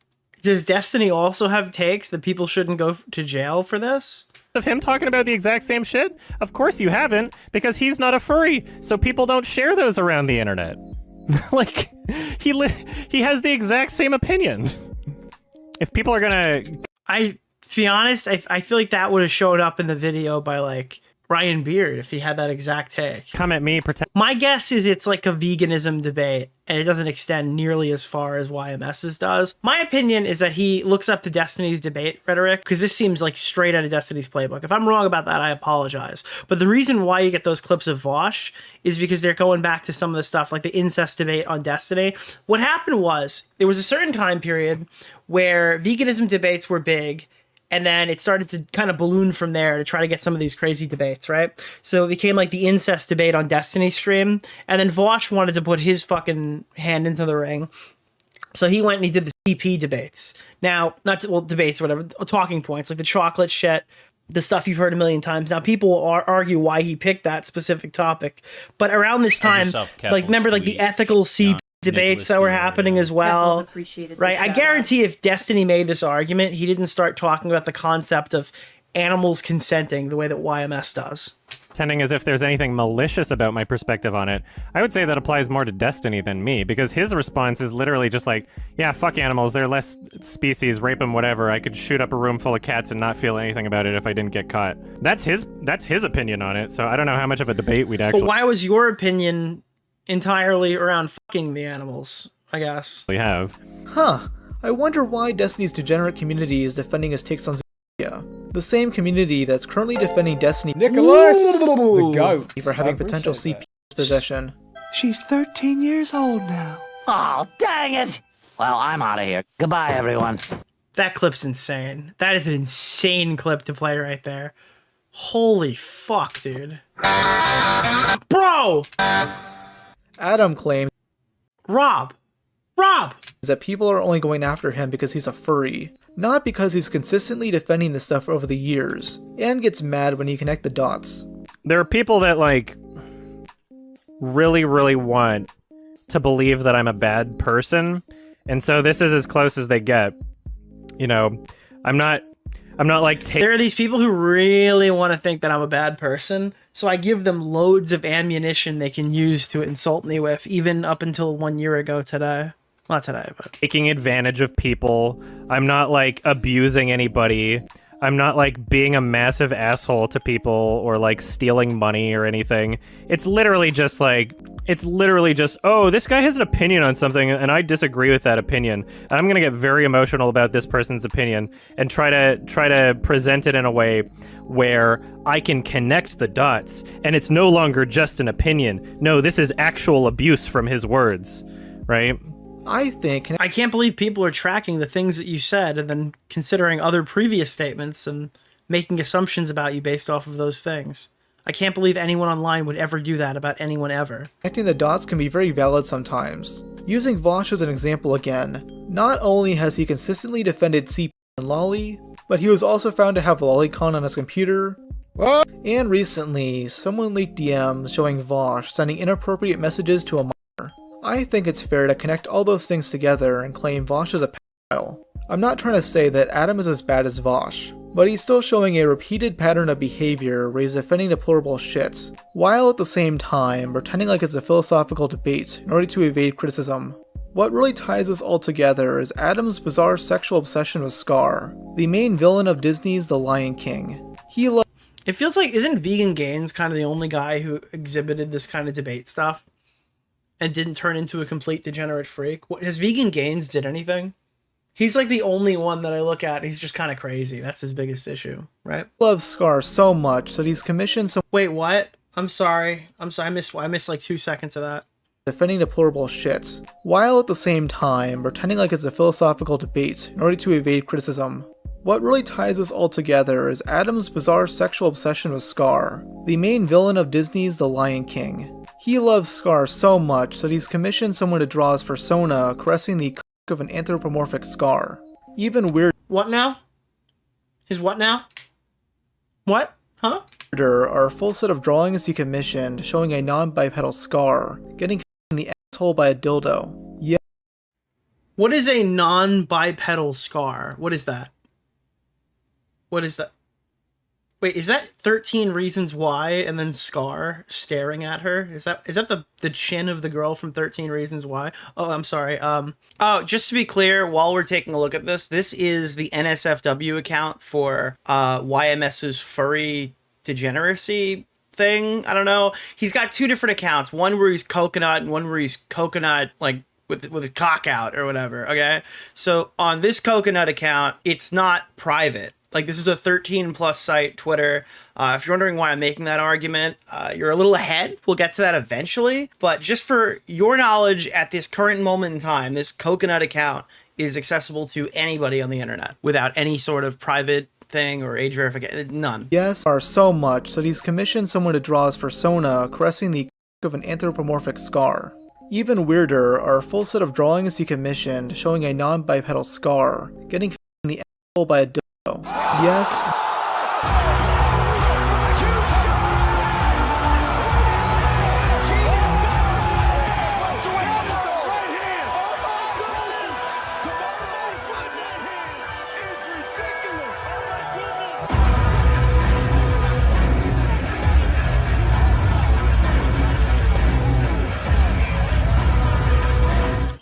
Does Destiny also have takes that people shouldn't go to jail for this? Of him talking about the exact same shit? Of course you haven't, because he's not a furry, so people don't share those around the internet. Like, he has the exact same opinion. If people are gonna... To be honest, I feel like that would have showed up in the video by, like, Brian Beard if he had that exact take. Come at me, pretend. My guess is it's like a veganism debate, and it doesn't extend nearly as far as YMS's does. My opinion is that he looks up to Destiny's debate rhetoric, because this seems like straight out of Destiny's playbook. If I'm wrong about that, I apologize. But the reason why you get those clips of Vosh is because they're going back to some of the stuff, like the incest debate on Destiny. What happened was, there was a certain time period where veganism debates were big, and then it started to kind of balloon from there to try to get some of these crazy debates, right? So it became like the incest debate on Destiny stream. And then Vosh wanted to put his fucking hand into the ring. So he went and he did the CP debates. Now, debates or whatever, talking points, like the chocolate shit, the stuff you've heard a million times. Now, people will argue why he picked that specific topic. But around this time, like, remember, like the ethical CP debates that were happening as well, right? I guarantee if Destiny made this argument, he didn't start talking about the concept of animals consenting the way that YMS does. Pretending as if there's anything malicious about my perspective on it. I would say that applies more to Destiny than me, because his response is literally just like, yeah, fuck animals, they're less species, rape them, whatever. I could shoot up a room full of cats and not feel anything about it if I didn't get caught. That's his opinion on it, so I don't know how much of a debate we'd actually... But why was your opinion entirely around fucking the animals, I guess? We have. Huh. I wonder why Destiny's degenerate community is defending his takes on Zootopia. The same community that's currently defending Destiny Nicholas, the goat, for having potential CP possession. She's 13 years old now. Oh, dang it! Well, I'm out of here. Goodbye, everyone. That clip's insane. That is an insane clip to play right there. Holy fuck, dude. Bro! Adam claims Rob! that people are only going after him because he's a furry, not because he's consistently defending this stuff over the years, and gets mad when you connect the dots. There are people that, like, really, really want to believe that I'm a bad person, and so this is as close as they get. You know, I'm not like... There are these people who really want to think that I'm a bad person, so I give them loads of ammunition they can use to insult me with, even up until 1 year ago today. Not today, but... Taking advantage of people. I'm not, like, abusing anybody. I'm not, like, being a massive asshole to people or, like, stealing money or anything. It's literally just, like... oh, this guy has an opinion on something, and I disagree with that opinion. And I'm gonna get very emotional about this person's opinion and try to present it in a way where I can connect the dots, and it's no longer just an opinion. No, this is actual abuse from his words, right? I can't believe people are tracking the things that you said and then considering other previous statements and making assumptions about you based off of those things. I can't believe anyone online would ever do that about anyone ever. Connecting the dots can be very valid sometimes. Using Vosh as an example again, not only has he consistently defended CP and Lolly, but he was also found to have Lolicon on his computer. What? And recently, someone leaked DMs showing Vosh sending inappropriate messages to a minor. I think it's fair to connect all those things together and claim Vosh is a pedophile. I'm not trying to say that Adam is as bad as Vosh, but he's still showing a repeated pattern of behavior where he's defending deplorable shit, while at the same time pretending like it's a philosophical debate in order to evade criticism. What really ties us all together is Adam's bizarre sexual obsession with Scar, the main villain of Disney's The Lion King. It feels like, isn't Vegan Gaines kind of the only guy who exhibited this kind of debate stuff and didn't turn into a complete degenerate freak? Has Vegan Gaines did anything? He's like the only one that I look at. He's just kind of crazy. That's his biggest issue, right? Loves Scar so much that he's commissioned some... Wait, what? I'm sorry. I missed like 2 seconds of that. Defending deplorable shit, while at the same time pretending like it's a philosophical debate in order to evade criticism. What really ties us all together is Adam's bizarre sexual obsession with Scar, the main villain of Disney's The Lion King. He loves Scar so much that he's commissioned someone to draw his persona caressing the of an anthropomorphic Scar. Even weirder... What now? His what now? What? Huh? Are a full set of drawings he commissioned showing a non-bipedal Scar getting in the asshole by a dildo. Yeah. What is a non-bipedal Scar? What is that? What is that? Wait, is that 13 Reasons Why and then Scar staring at her? Is that the chin of the girl from 13 Reasons Why? Oh, I'm sorry. Oh, just to be clear, while we're taking a look at this is the NSFW account for YMS's furry degeneracy thing. I don't know. He's got two different accounts. One where he's coconut and one where he's coconut like with his cock out or whatever. Okay. So on this coconut account, it's not private. Like this is a 13+ site, Twitter. If you're wondering why I'm making that argument, you're a little ahead. We'll get to that eventually. But just for your knowledge, at this current moment in time, this coconut account is accessible to anybody on the internet without any sort of private thing or age verification. None. Yes, are so much that he's commissioned someone to draw his persona caressing the of an anthropomorphic scar. Even weirder are a full set of drawings he commissioned showing a non-bipedal scar getting in the asshole by a dildo. Yes.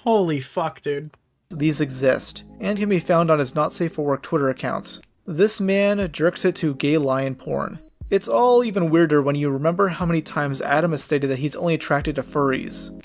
Holy fuck, dude. These exist, and can be found on his Not Safe for Work Twitter account. This man jerks it to gay lion porn. It's all even weirder when you remember how many times Adam has stated that he's only attracted to furries.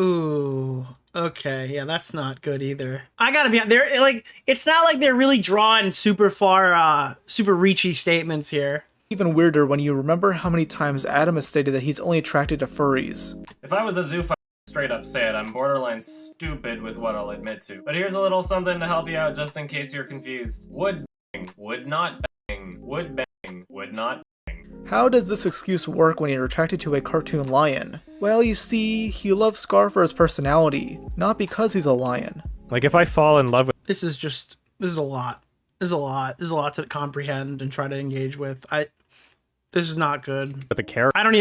Ooh, okay, yeah, that's not good either. I gotta be there. Like, it's not like they're really drawing super far, super reachy statements here. Even weirder when you remember how many times Adam has stated that he's only attracted to furries. If I was a zoophile, straight up say it, I'm borderline stupid with what I'll admit to. But here's a little something to help you out just in case you're confused. Would bang, would not bang, would bang, would not bang. How does this excuse work when you're attracted to a cartoon lion? Well, you see, he loves Scar for his personality, not because he's a lion. Like if I fall in love with... This is a lot. There's a lot to comprehend and try to engage with. This is not good. With a character? I'm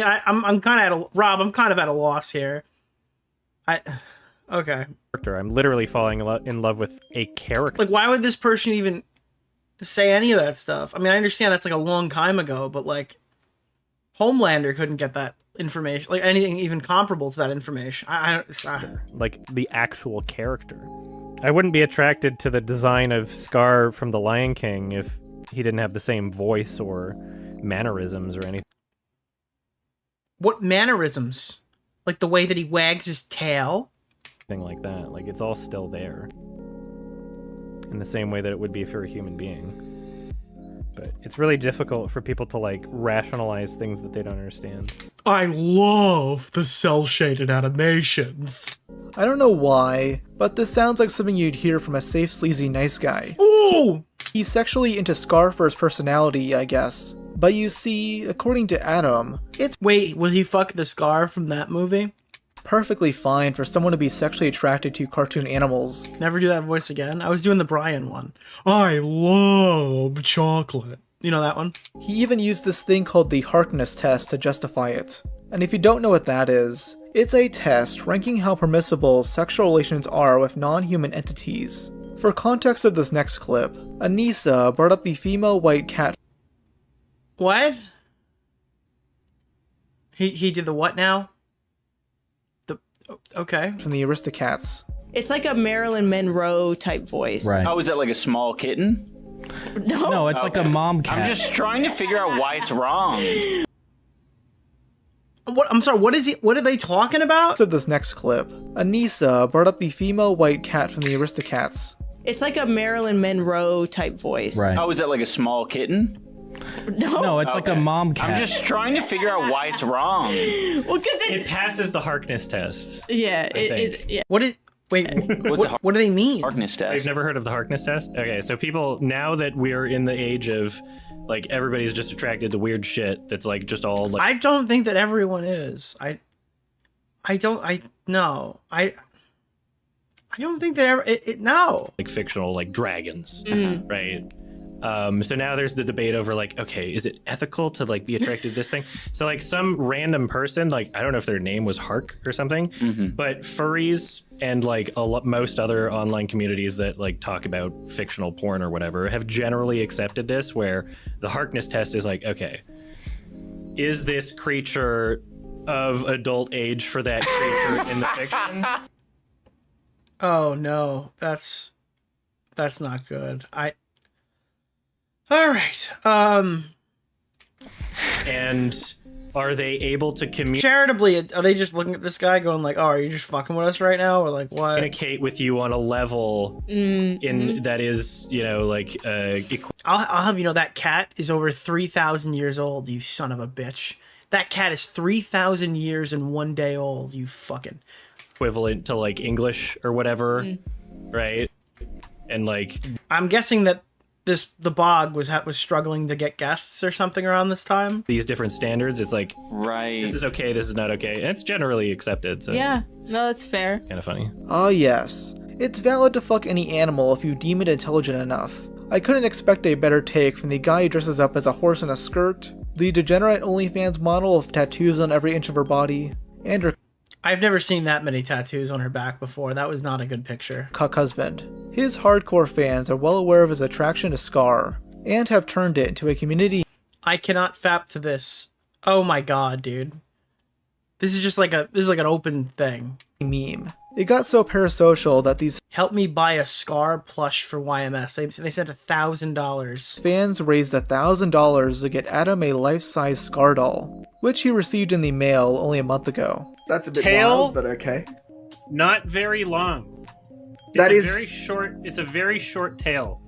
kind of I'm kind of at a loss here. Okay. I'm literally falling in love with a character. Like, why would this person even say any of that stuff? I mean, I understand that's like a long time ago, but like, Homelander couldn't get that information, like anything even comparable to that information. Like the actual character. I wouldn't be attracted to the design of Scar from The Lion King if he didn't have the same voice or mannerisms or anything. What mannerisms? Like the way that he wags his tail? Thing like that. Like, it's all still there. In the same way that it would be if you're a human being. But it's really difficult for people to, like, rationalize things that they don't understand. I love the cel-shaded animations. I don't know why, but this sounds like something you'd hear from a safe, sleazy, nice guy. Ooh! He's sexually into Scar for his personality, I guess. But you see, according to Adam, it's— Wait, will he fuck the Scar from that movie? Perfectly fine for someone to be sexually attracted to cartoon animals. Never do that voice again. I was doing the Brian one. I love chocolate. You know that one? He even used this thing called the Harkness test to justify it. And if you don't know what that is, it's a test ranking how permissible sexual relations are with non-human entities. For context of this next clip, Anissa brought up the female white cat. What? He did the what now? Okay. From the Aristocats. It's like a Marilyn Monroe type voice. Right. Oh, is that like a small kitten? No, it's like a mom cat. I'm just trying to figure out why it's wrong. What? I'm sorry. What are they talking about? To this next clip, Anissa brought up the female white cat from the Aristocats. It's like a Marilyn Monroe type voice. Right. Oh, is that like a small kitten? No, it's like a mom cat. I'm just trying to figure out why it's wrong. Well, because it passes the Harkness test. Yeah, yeah. Wait, what do they mean? Harkness test. I've never heard of the Harkness test. Okay, so people, now that we're in the age of, like, everybody's just attracted to weird shit that's, like, just all, like... I don't think that everyone is. I don't think that no. Like, fictional, like, dragons, right? So now there's the debate over, like, okay, is it ethical to, like, be attracted to this thing? So, like, some random person, like, I don't know if their name was Hark or something, but furries and, like, most other online communities that, like, talk about fictional porn or whatever have generally accepted this, where the Harkness test is like, okay, is this creature of adult age for that creature in the fiction? Oh, no. That's not good. All right. And are they able to charitably, are they just looking at this guy going like, oh, are you just fucking with us right now? Or like, what? communicate with you on a level in that is, you know, like I'll have you know that cat is over 3,000 years old, you son of a bitch. That cat is 3,000 years and 1 day old, you fucking... equivalent to like English or whatever, right? And like... I'm guessing that the bog was struggling to get guests or something around this time. These different standards, it's like, right, this is okay, this is not okay. And it's generally accepted, so... Yeah, no, that's fair. Kind of funny. Ah, yes. It's valid to fuck any animal if you deem it intelligent enough. I couldn't expect a better take from the guy who dresses up as a horse in a skirt, the degenerate OnlyFans model with tattoos on every inch of her body, and her I've never seen that many tattoos on her back before. That was not a good picture. cuck husband. His hardcore fans are well aware of his attraction to Scar, and have turned it into a community. I cannot fap to this. Oh my god, dude. This is just like an open thing. Meme. It got so parasocial that these help me buy a Scar plush for YMS. They said $1,000. Fans raised $1,000 to get Adam a life-size Scar doll, which he received in the mail only a month ago. That's a bit Tail? wild, but okay. Not very long. That is very short. It's a very short tail.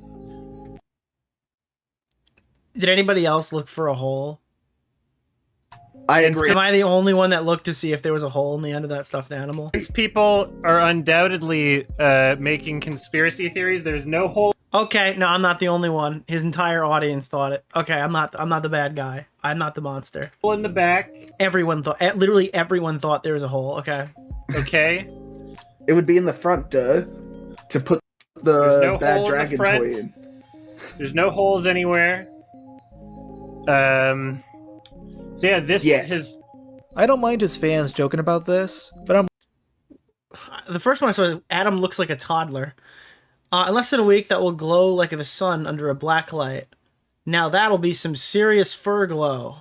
Did anybody else look for a hole? I agree. Am I the only one that looked to see if there was a hole in the end of that stuffed animal? These people are undoubtedly making conspiracy theories. There's no hole. Okay, no, I'm not the only one. His entire audience thought it. Okay, I'm not the bad guy. I'm not the monster. Hole in the back. Everyone thought, literally everyone thought there was a hole. Okay. Okay. It would be in the front, duh, to put the bad dragon toy in. There's no holes anywhere. So yeah, I don't mind his fans joking about this, but the first one I saw, Adam looks like a toddler. In less than a week, that will glow like the sun under a black light. Now that'll be some serious fur glow.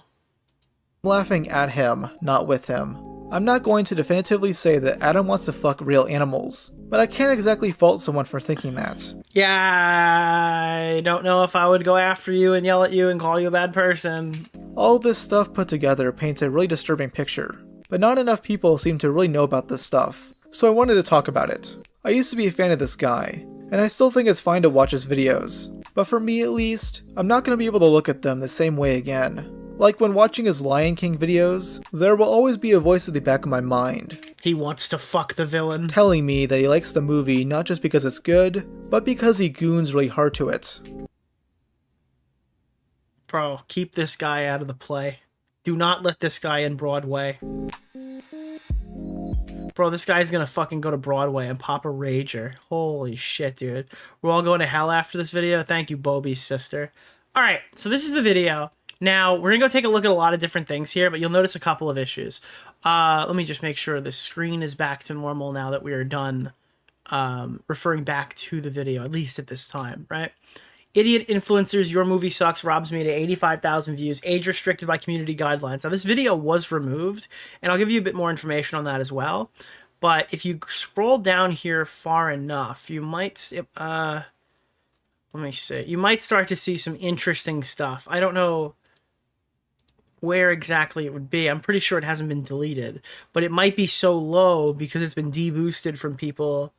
I'm laughing at him, not with him. I'm not going to definitively say that Adam wants to fuck real animals, but I can't exactly fault someone for thinking that. Yeah, I don't know if I would go after you and yell at you and call you a bad person. All this stuff put together paints a really disturbing picture, but not enough people seem to really know about this stuff, so I wanted to talk about it. I used to be a fan of this guy, and I still think it's fine to watch his videos, but for me at least, I'm not going to be able to look at them the same way again. Like when watching his Lion King videos, there will always be a voice at the back of my mind. He wants to fuck the villain. Telling me that he likes the movie not just because it's good, but because he goons really hard to it. Bro, keep this guy out of the play. Do not let this guy in Broadway. Bro, this guy's gonna fucking go to Broadway and pop a rager. Holy shit, dude. We're all going to hell after this video. Thank you, Bobby's sister. Alright, so this is the video. Now, we're going to go take a look at a lot of different things here, but you'll notice a couple of issues. Let me just make sure the screen is back to normal now that we are done referring back to the video, at least at this time, right? Idiot influencers, your movie sucks, robs me to 85,000 views, age restricted by community guidelines. Now, this video was removed, and I'll give you a bit more information on that as well. But if you scroll down here far enough, you might... let me see. You might start to see some interesting stuff. I don't know where exactly it would be. I'm pretty sure it hasn't been deleted, but it might be so low because it's been deboosted from people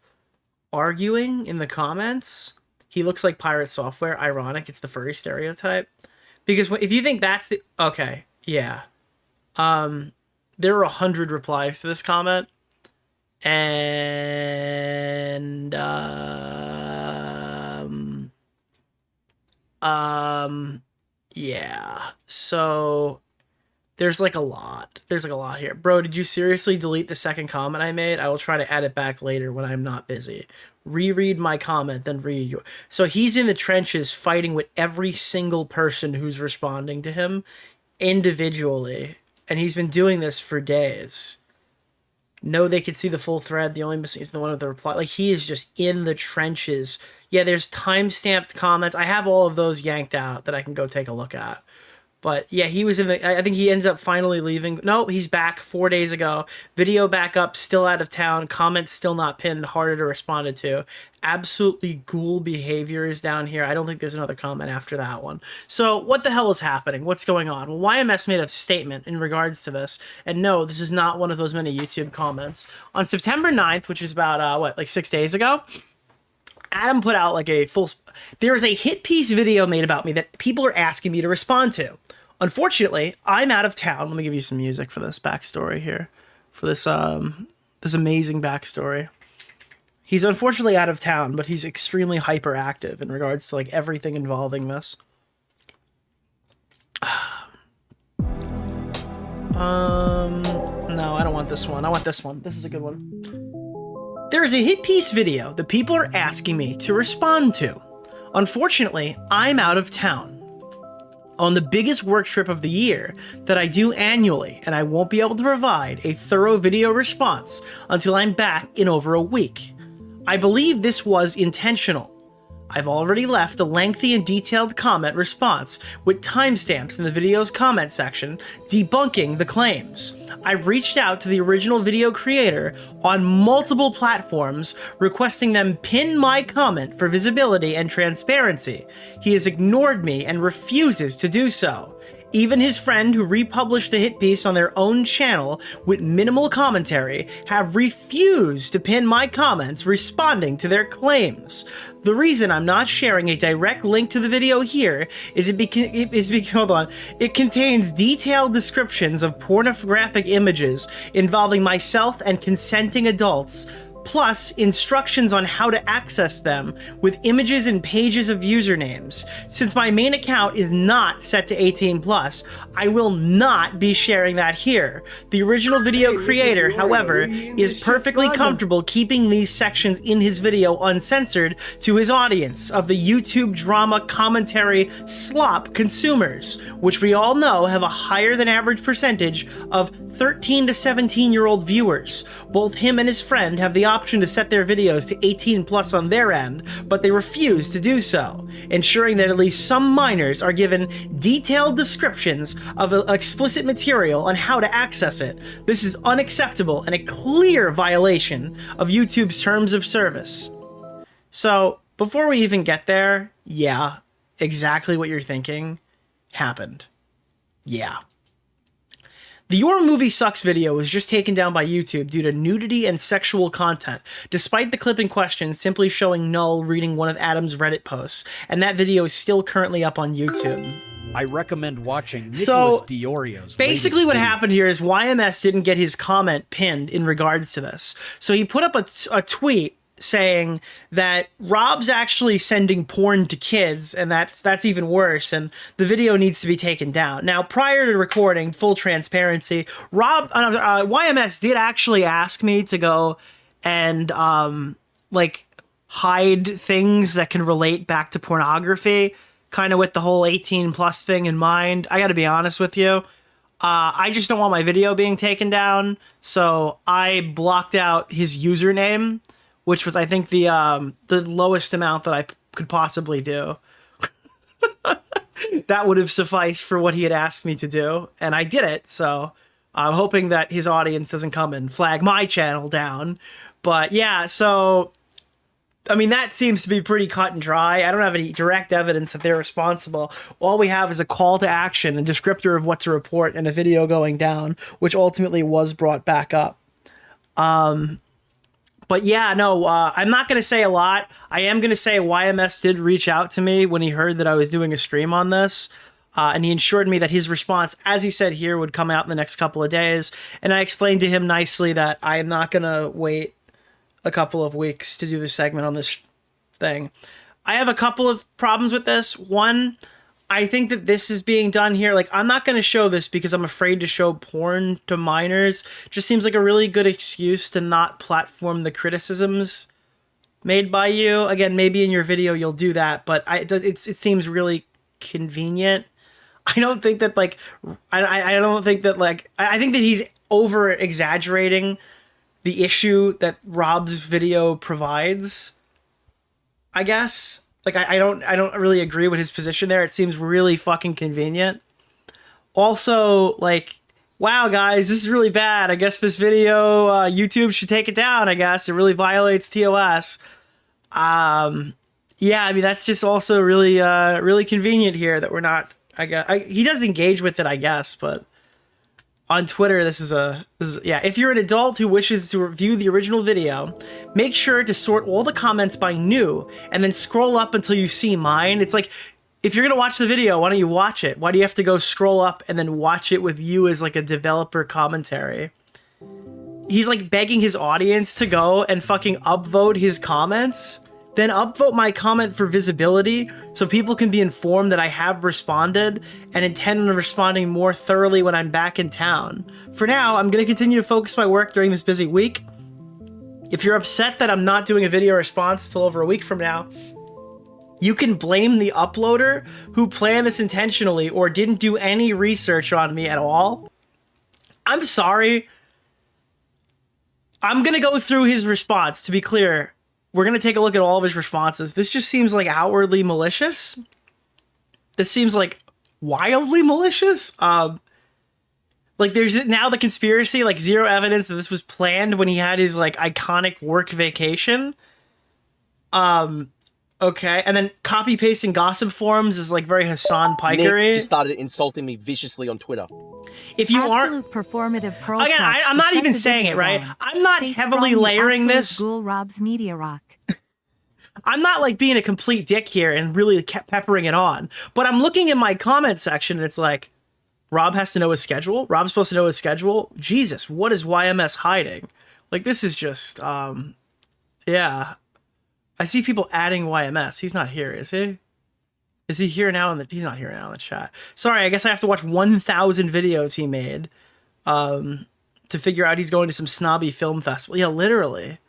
arguing in the comments. He looks like Pirate Software. Ironic, it's the furry stereotype. Because if you think that's the... Okay, yeah. There are 100 replies to this comment. And... yeah. So... There's like a lot. There's like a lot here. Bro, did you seriously delete the second comment I made? I will try to add it back later when I'm not busy. Reread my comment, then read your... So he's in the trenches fighting with every single person who's responding to him individually. And he's been doing this for days. No, they could see the full thread. The only missing is the one with the reply. Like, he is just in the trenches. Yeah, there's time-stamped comments. I have all of those yanked out that I can go take a look at. But yeah, he was in the, I think he ends up finally leaving. No, he's back 4 days ago. Video back up, still out of town. Comments still not pinned, harder to respond to. Absolutely ghoul behavior is down here. I don't think there's another comment after that one. So what the hell is happening? What's going on? Well, YMS made a statement in regards to this. And no, this is not one of those many YouTube comments. On September 9th, which is about, like 6 days ago, Adam put out like a full... There is a hit piece video made about me that people are asking me to respond to. Unfortunately, I'm out of town. Let me give you some music for this backstory here. For this this amazing backstory. He's unfortunately out of town, but he's extremely hyperactive in regards to like everything involving this. No, I don't want this one. I want this one. This is a good one. There is a hit piece video that people are asking me to respond to. Unfortunately, I'm out of town on the biggest work trip of the year that I do annually, and I won't be able to provide a thorough video response until I'm back in over a week. I believe this was intentional. I've already left a lengthy and detailed comment response with timestamps in the video's comment section debunking the claims. I've reached out to the original video creator on multiple platforms requesting them pin my comment for visibility and transparency. He has ignored me and refuses to do so. Even his friend who republished the hit piece on their own channel with minimal commentary have refused to pin my comments responding to their claims. The reason I'm not sharing a direct link to the video here is it contains detailed descriptions of pornographic images involving myself and consenting adults, plus instructions on how to access them with images and pages of usernames. Since my main account is not set to 18+, I will not be sharing that here. The original video creator, however, is perfectly comfortable keeping these sections in his video uncensored to his audience of the YouTube drama commentary slop consumers, which we all know have a higher than average percentage of 13 to 17-year-old viewers. Both him and his friend have the option to set their videos to 18+ on their end, but they refuse to do so, ensuring that at least some minors are given detailed descriptions of explicit material on how to access it. This is unacceptable and a clear violation of YouTube's terms of service. So, before we even get there, yeah, exactly what you're thinking happened. Yeah. The Your Movie Sucks video was just taken down by YouTube due to nudity and sexual content, despite the clip in question simply showing Null reading one of Adam's Reddit posts, and that video is still currently up on YouTube. I recommend watching Nicholas DeOrio's. Basically what happened here is YMS didn't get his comment pinned in regards to this. So he put up a tweet saying that Rob's actually sending porn to kids, and that's even worse, and the video needs to be taken down. Now, prior to recording, full transparency, YMS did actually ask me to go and like hide things that can relate back to pornography, kind of with the whole 18+ thing in mind. I gotta be honest with you. I just don't want my video being taken down, so I blocked out his username, which was, I think, the lowest amount that I could possibly do. That would have sufficed for what he had asked me to do, and I did it, so I'm hoping that his audience doesn't come and flag my channel down. But yeah, so, I mean, that seems to be pretty cut and dry. I don't have any direct evidence that they're responsible. All we have is a call to action, a descriptor of what to report, and a video going down, which ultimately was brought back up. But yeah, no, I'm not going to say a lot. I am going to say YMS did reach out to me when he heard that I was doing a stream on this. And he assured me that his response, as he said here, would come out in the next couple of days. And I explained to him nicely that I am not going to wait a couple of weeks to do the segment on this thing. I have a couple of problems with this. One, I think that this is being done here. Like, I'm not going to show this because I'm afraid to show porn to minors. Just seems like a really good excuse to not platform the criticisms made by you. Again, maybe in your video you'll do that, but it seems really convenient. I don't think that, like, I don't think that, like, I think that he's over exaggerating the issue that Rob's video provides, I guess. Like, I don't really agree with his position there. It seems really fucking convenient. Also, like, wow, guys, this is really bad. I guess this video, YouTube should take it down, I guess. It really violates TOS. Yeah, I mean, that's just also really, really convenient here that we're not, I guess. He does engage with it, I guess, but on Twitter, this is yeah. If you're an adult who wishes to review the original video, make sure to sort all the comments by new and then scroll up until you see mine. It's like, if you're going to watch the video, why don't you watch it? Why do you have to go scroll up and then watch it with you as like a developer commentary? He's like begging his audience to go and fucking upvote his comments. Then upvote my comment for visibility so people can be informed that I have responded and intend on responding more thoroughly when I'm back in town. For now, I'm going to continue to focus my work during this busy week. If you're upset that I'm not doing a video response till over a week from now, you can blame the uploader who planned this intentionally or didn't do any research on me at all. I'm sorry. I'm going to go through his response, to be clear. We're going to take a look at all of his responses. This just seems like outwardly malicious. This seems like wildly malicious. Like there's now the conspiracy, like zero evidence that this was planned when he had his like iconic work vacation. Okay. And then copy pasting gossip forums is like very Hassan Pikery. Nick just started insulting me viciously on Twitter. If you aren't performative pearl again, I'm not even saying it right. I'm not heavily layering this. Ghoul Rob's Media Rock. I'm not like being a complete dick here and really kept peppering it on, but I'm looking in my comment section and it's like, Rob has to know his schedule. Rob's supposed to know his schedule. Jesus, what is YMS hiding? Like this is just, yeah. I see people adding YMS. He's not here, is he? Is he here now? He's not here now in the chat. Sorry, I guess I have to watch 1,000 videos he made to figure out he's going to some snobby film festival. Yeah, literally.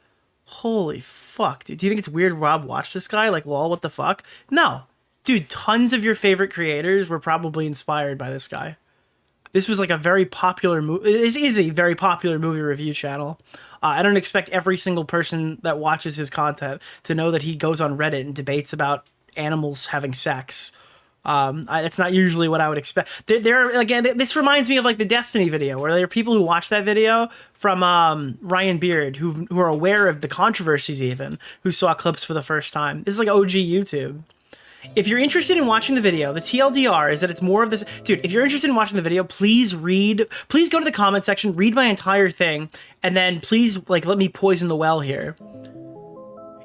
Holy fuck, dude. Do you think it's weird Rob watched this guy? Like, lol, what the fuck? No. Dude, tons of your favorite creators were probably inspired by this guy. This was like a very popular movie. It is a very popular movie review channel. I don't expect every single person that watches his content to know that he goes on Reddit and debates about animals having sex. That's not usually what I would expect. Again, this reminds me of like the Destiny video, where there are people who watch that video from Ryan Beard who are aware of the controversies, even who saw clips for the first time. This is like OG YouTube. If you're interested in watching the video, the TLDR is that it's more of this. Dude, if you're interested in watching the video, please go to the comment section, read my entire thing, and then please like let me poison the well here.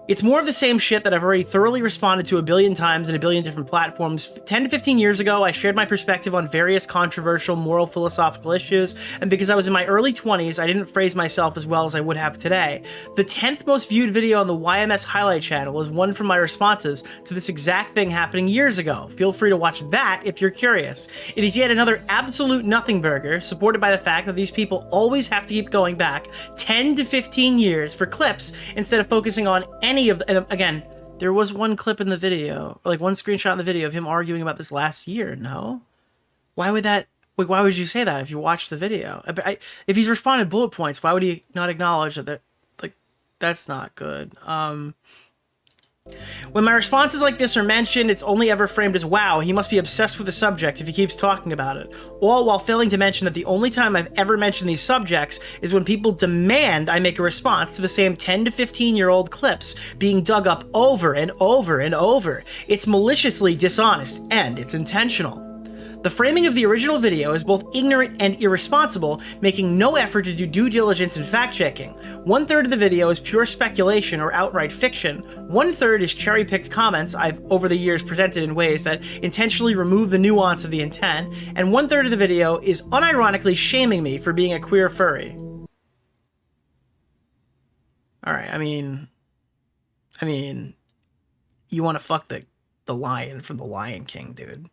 It's more of the same shit that I've already thoroughly responded to a billion times in a billion different platforms. 10 to 15 years ago, I shared my perspective on various controversial moral philosophical issues, and because I was in my early 20s, I didn't phrase myself as well as I would have today. The 10th most viewed video on the YMS highlight channel was one from my responses to this exact thing happening years ago. Feel free to watch that if you're curious. It is yet another absolute nothing burger, supported by the fact that these people always have to keep going back 10 to 15 years for clips instead of focusing on any of the, and again, there was one clip in the video, like one screenshot in the video of him arguing about this last year. No, why would that? Like, why would you say that if you watched the video? If he's responded bullet points, why would he not acknowledge that? Like, that's not good. When my responses like this are mentioned, it's only ever framed as, wow, he must be obsessed with the subject if he keeps talking about it. All while failing to mention that the only time I've ever mentioned these subjects is when people demand I make a response to the same 10 to 15-year-old clips being dug up over and over and over. It's maliciously dishonest, and it's intentional. The framing of the original video is both ignorant and irresponsible, making no effort to do due diligence and fact-checking. 1/3 of the video is pure speculation or outright fiction. 1/3 is cherry-picked comments I've over the years presented in ways that intentionally remove the nuance of the intent, and 1/3 of the video is unironically shaming me for being a queer furry. Alright, I mean, you want to fuck the lion from the Lion King, dude.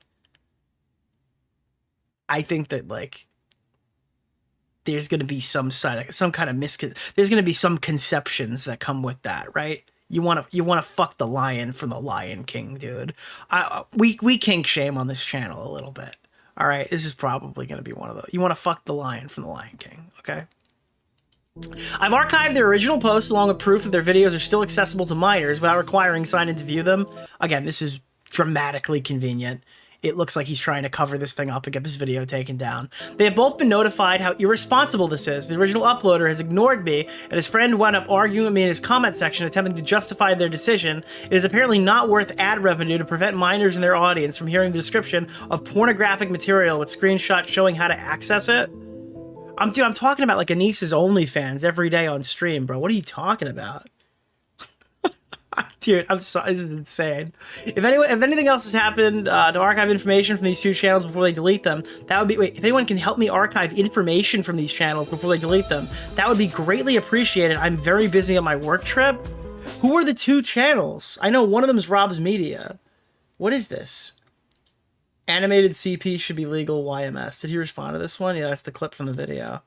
I think that like there's gonna be some kind of there's gonna be some conceptions that come with that, right? You wanna fuck the lion from the Lion King, dude. We kink shame on this channel a little bit. All right, this is probably gonna be one of those. You wanna fuck the lion from the Lion King, okay? I've archived their original posts along with proof that their videos are still accessible to minors without requiring sign-in to view them. Again, this is dramatically convenient. it looks like he's trying to cover this thing up and get this video taken down. They have both been notified how irresponsible this is. The original uploader has ignored me, and his friend wound up arguing with me in his comment section, attempting to justify their decision. It is apparently not worth ad revenue to prevent minors and their audience from hearing the description of pornographic material with screenshots showing how to access it. I'm talking about like Anissa's OnlyFans every day on stream, bro. What are you talking about? Dude, I'm sorry, this is insane. If anything else has happened to archive information from these two channels before they delete them, that would be, wait, if anyone can help me archive information from these channels before they delete them, that would be greatly appreciated. I'm very busy on my work trip. Who are the two channels? I know one of them is Rob's Media. What is this? Animated CP should be legal, YMS. Did he respond to this one? Yeah, that's the clip from the video.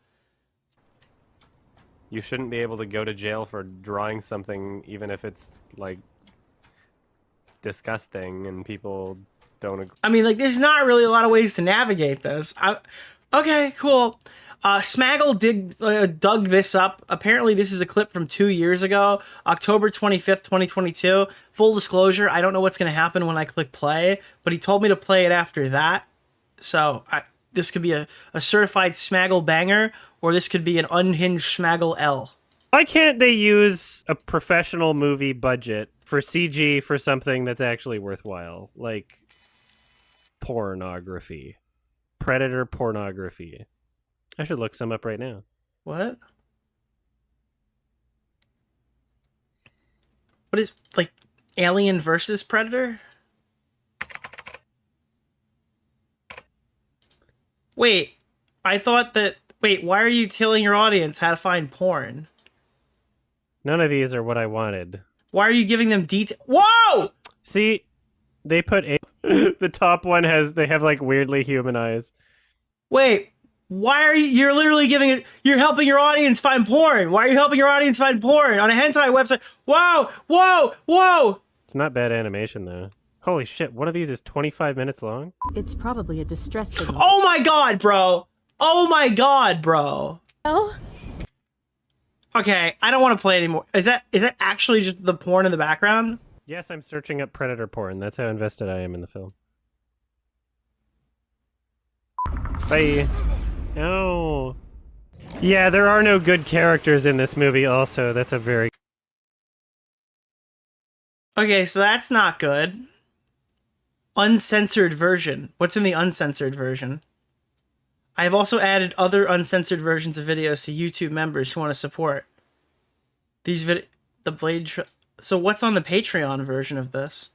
You shouldn't be able to go to jail for drawing something, even if it's, like, disgusting and people don't agree. I mean, like, there's not really a lot of ways to navigate this. Okay, cool. Smaggle dug this up. Apparently, this is a clip from 2 years ago, October 25th, 2022. Full disclosure, I don't know what's going to happen when I click play, but he told me to play it after that. So, this could be a certified Smaggle banger, or this could be an unhinged Smaggle L. Why can't they use a professional movie budget for CG for something that's actually worthwhile? Like pornography. Predator pornography. I should look some up right now. What? What is, like, Alien versus Predator? Wait, I thought that... Wait, why are you telling your audience how to find porn? None of these are what I wanted. Why are you giving them detail? Whoa! See, they put the top one they have like weirdly human eyes. Wait, why are you're literally giving it, you're helping your audience find porn. Why are you helping your audience find porn on a hentai website? Whoa, whoa, whoa! It's not bad animation though. Holy shit, one of these is 25 minutes long? It's probably a distress signal. Oh my god, bro! Oh my god, bro! Oh? Okay, I don't want to play anymore. Is that actually just the porn in the background? Yes, I'm searching up predator porn. That's how invested I am in the film. Bye. No. Yeah, there are no good characters in this movie also. That's a very... Okay, so that's not good. Uncensored version. What's in the uncensored version? I have also added other uncensored versions of videos to YouTube members who want to support. So what's on the Patreon version of this?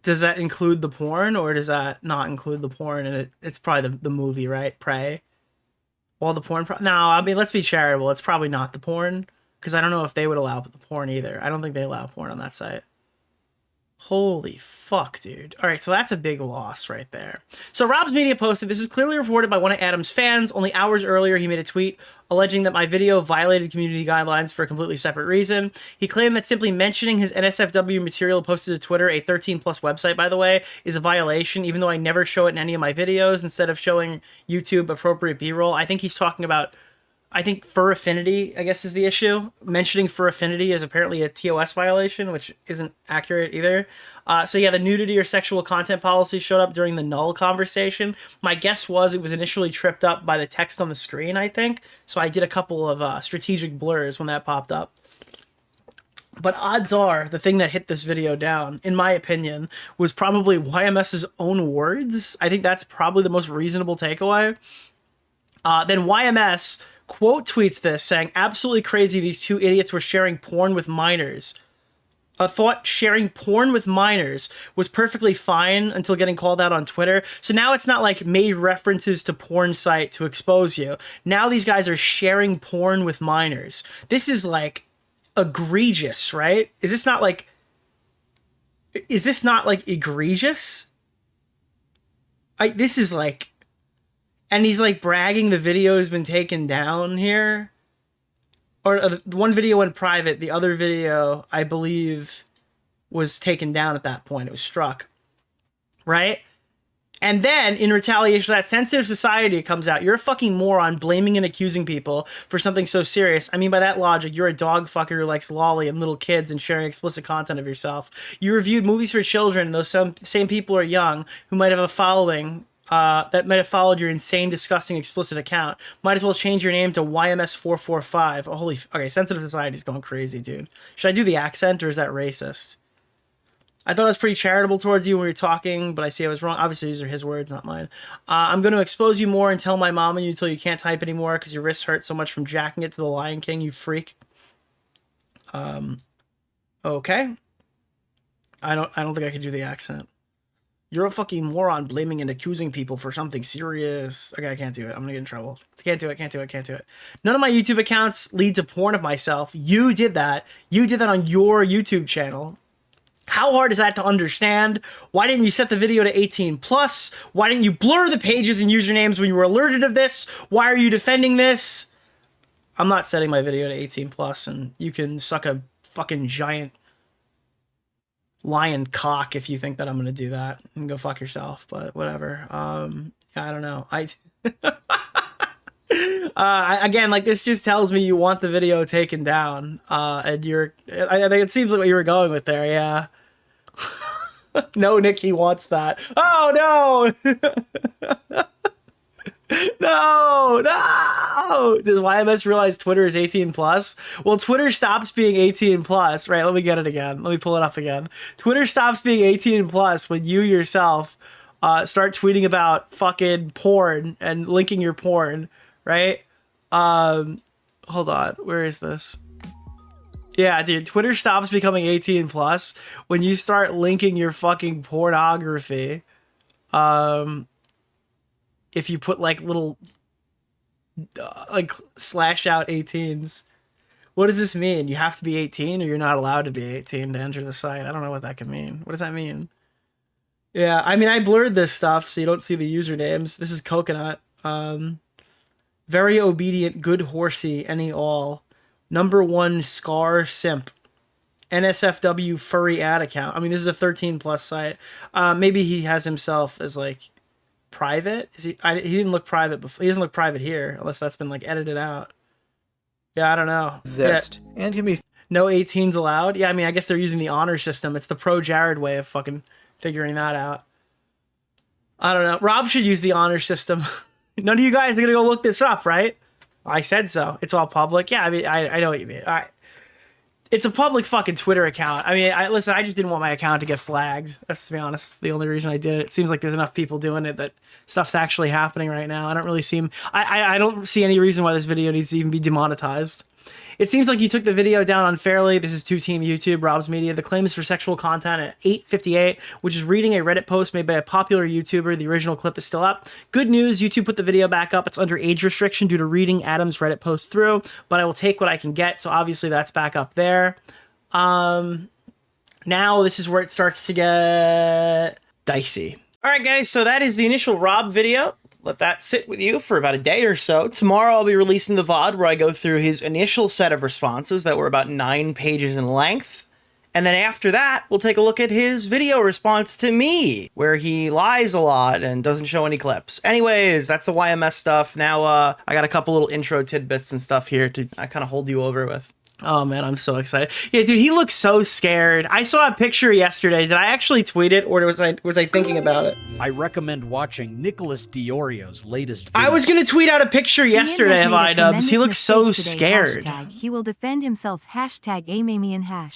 Does that include the porn, or does that not include the porn? And it's probably the movie, right? Prey. All the porn. No, I mean, let's be charitable. It's probably not the porn, because I don't know if they would allow the porn either. I don't think they allow porn on that site. Holy fuck, dude. All right, so that's a big loss right there. So Rob's Media posted, this is clearly reported by one of Adam's fans. Only hours earlier, he made a tweet alleging that my video violated community guidelines for a completely separate reason. He claimed that simply mentioning his NSFW material posted to Twitter, a 13-plus website, by the way, is a violation, even though I never show it in any of my videos instead of showing YouTube appropriate B-roll. I think he's talking about... I think fur affinity, I guess, is the issue. Mentioning fur affinity is apparently a TOS violation, which isn't accurate either. So yeah, the nudity or sexual content policy showed up during the null conversation. My guess was it was initially tripped up by the text on the screen, I think. So I did a couple of strategic blurs when that popped up. But odds are, the thing that hit this video down, in my opinion, was probably YMS's own words. I think that's probably the most reasonable takeaway. Then YMS... quote tweets this saying, absolutely crazy, these two idiots were sharing porn with minors. I thought sharing porn with minors was perfectly fine until getting called out on Twitter. So now it's not like made references to porn site to expose you. Now these guys are sharing porn with minors. This is like egregious, right? Is this not like egregious? This is like... And he's like bragging the video has been taken down here. Or one video went private. The other video, I believe, was taken down at that point. It was struck. Right? And then, in retaliation for that, sensitive society comes out. You're a fucking moron blaming and accusing people for something so serious. I mean, by that logic, you're a dog fucker who likes lolly and little kids and sharing explicit content of yourself. You reviewed movies for children, and those same people are young, who might have a following that might have followed your insane, disgusting, explicit account. Might as well change your name to YMS445. Oh, okay, sensitive society's going crazy, dude. Should I do the accent, or is that racist? I thought I was pretty charitable towards you when we were talking, but I see I was wrong. Obviously, these are his words, not mine. I'm going to expose you more and tell my mom and you until you can't type anymore because your wrists hurt so much from jacking it to the Lion King, you freak. Okay. I don't think I could do the accent. You're a fucking moron blaming and accusing people for something serious. Okay, I can't do it. I'm gonna get in trouble. Can't do it. None of my YouTube accounts lead to porn of myself. You did that. You did that on your YouTube channel. How hard is that to understand? Why didn't you set the video to 18 plus? Why didn't you blur the pages and usernames when you were alerted of this? Why are you defending this? I'm not setting my video to 18 plus, and you can suck a fucking giant lion cock if you think that I'm gonna do that. And go fuck yourself, but whatever. I don't know. Again, like, this just tells me you want the video taken down, and I think it seems like what you were going with there, yeah. No, Nick, he wants that. Oh, no! No! Does YMS realize Twitter is 18 plus? Well, Twitter stops being 18 plus, right? Let me get it again. Let me pull it up again. Twitter stops being 18 plus when you yourself start tweeting about fucking porn and linking your porn, right? Hold on, where is this? Yeah, dude, Twitter stops becoming 18 plus when you start linking your fucking pornography. If you put like little like slash out 18s. What does this mean? You have to be 18 or you're not allowed to be 18 to enter the site? I don't know what that can mean. What does that mean? Yeah, I mean, I blurred this stuff so you don't see the usernames. This is Coconut. Very obedient, good horsey, any all. #1 Scar Simp. NSFW furry ad account. I mean, this is a 13 plus site. Maybe he has himself as like private. Is he? He didn't look private before. He doesn't look private here unless that's been like edited out. Yeah, I don't know. Exist. Yeah. And can be no 18s allowed. Yeah, I mean, I guess they're using the honor system. It's the pro Jared way of fucking figuring that out. I don't know. Rob should use the honor system. None of you guys are gonna go look this up, right? I said so. It's all public. Yeah, I mean, I know what you mean. It's a public fucking Twitter account. I mean, listen, I just didn't want my account to get flagged. That's, to be honest, the only reason I did it. It seems like there's enough people doing it that stuff's actually happening right now. I don't really I don't see any reason why this video needs to even be demonetized. It seems like you took the video down unfairly. This is 2Team YouTube, Rob's Media. The claim is for sexual content at 8:58, which is reading a Reddit post made by a popular YouTuber. The original clip is still up. Good news, YouTube put the video back up. It's under age restriction due to reading Adam's Reddit post through, but I will take what I can get, so obviously that's back up there. Now this is where it starts to get dicey. All right, guys, so that is the initial Rob video. Let that sit with you for about a day or so. Tomorrow I'll be releasing the VOD where I go through his initial set of responses that were about 9 pages in length. And then after that, we'll take a look at his video response to me, where he lies a lot and doesn't show any clips. Anyways, that's the YMS stuff. Now I got a couple little intro tidbits and stuff here to kind of hold you over with. Oh man, I'm so excited. Yeah, dude, he looks so scared. I saw a picture yesterday. Did I actually tweet it, or was I thinking about it? I recommend watching Nicholas DeOrio's latest video. I was gonna tweet out a picture yesterday of iDubbbz. He looks so scared. He will defend himself. #AMamian#.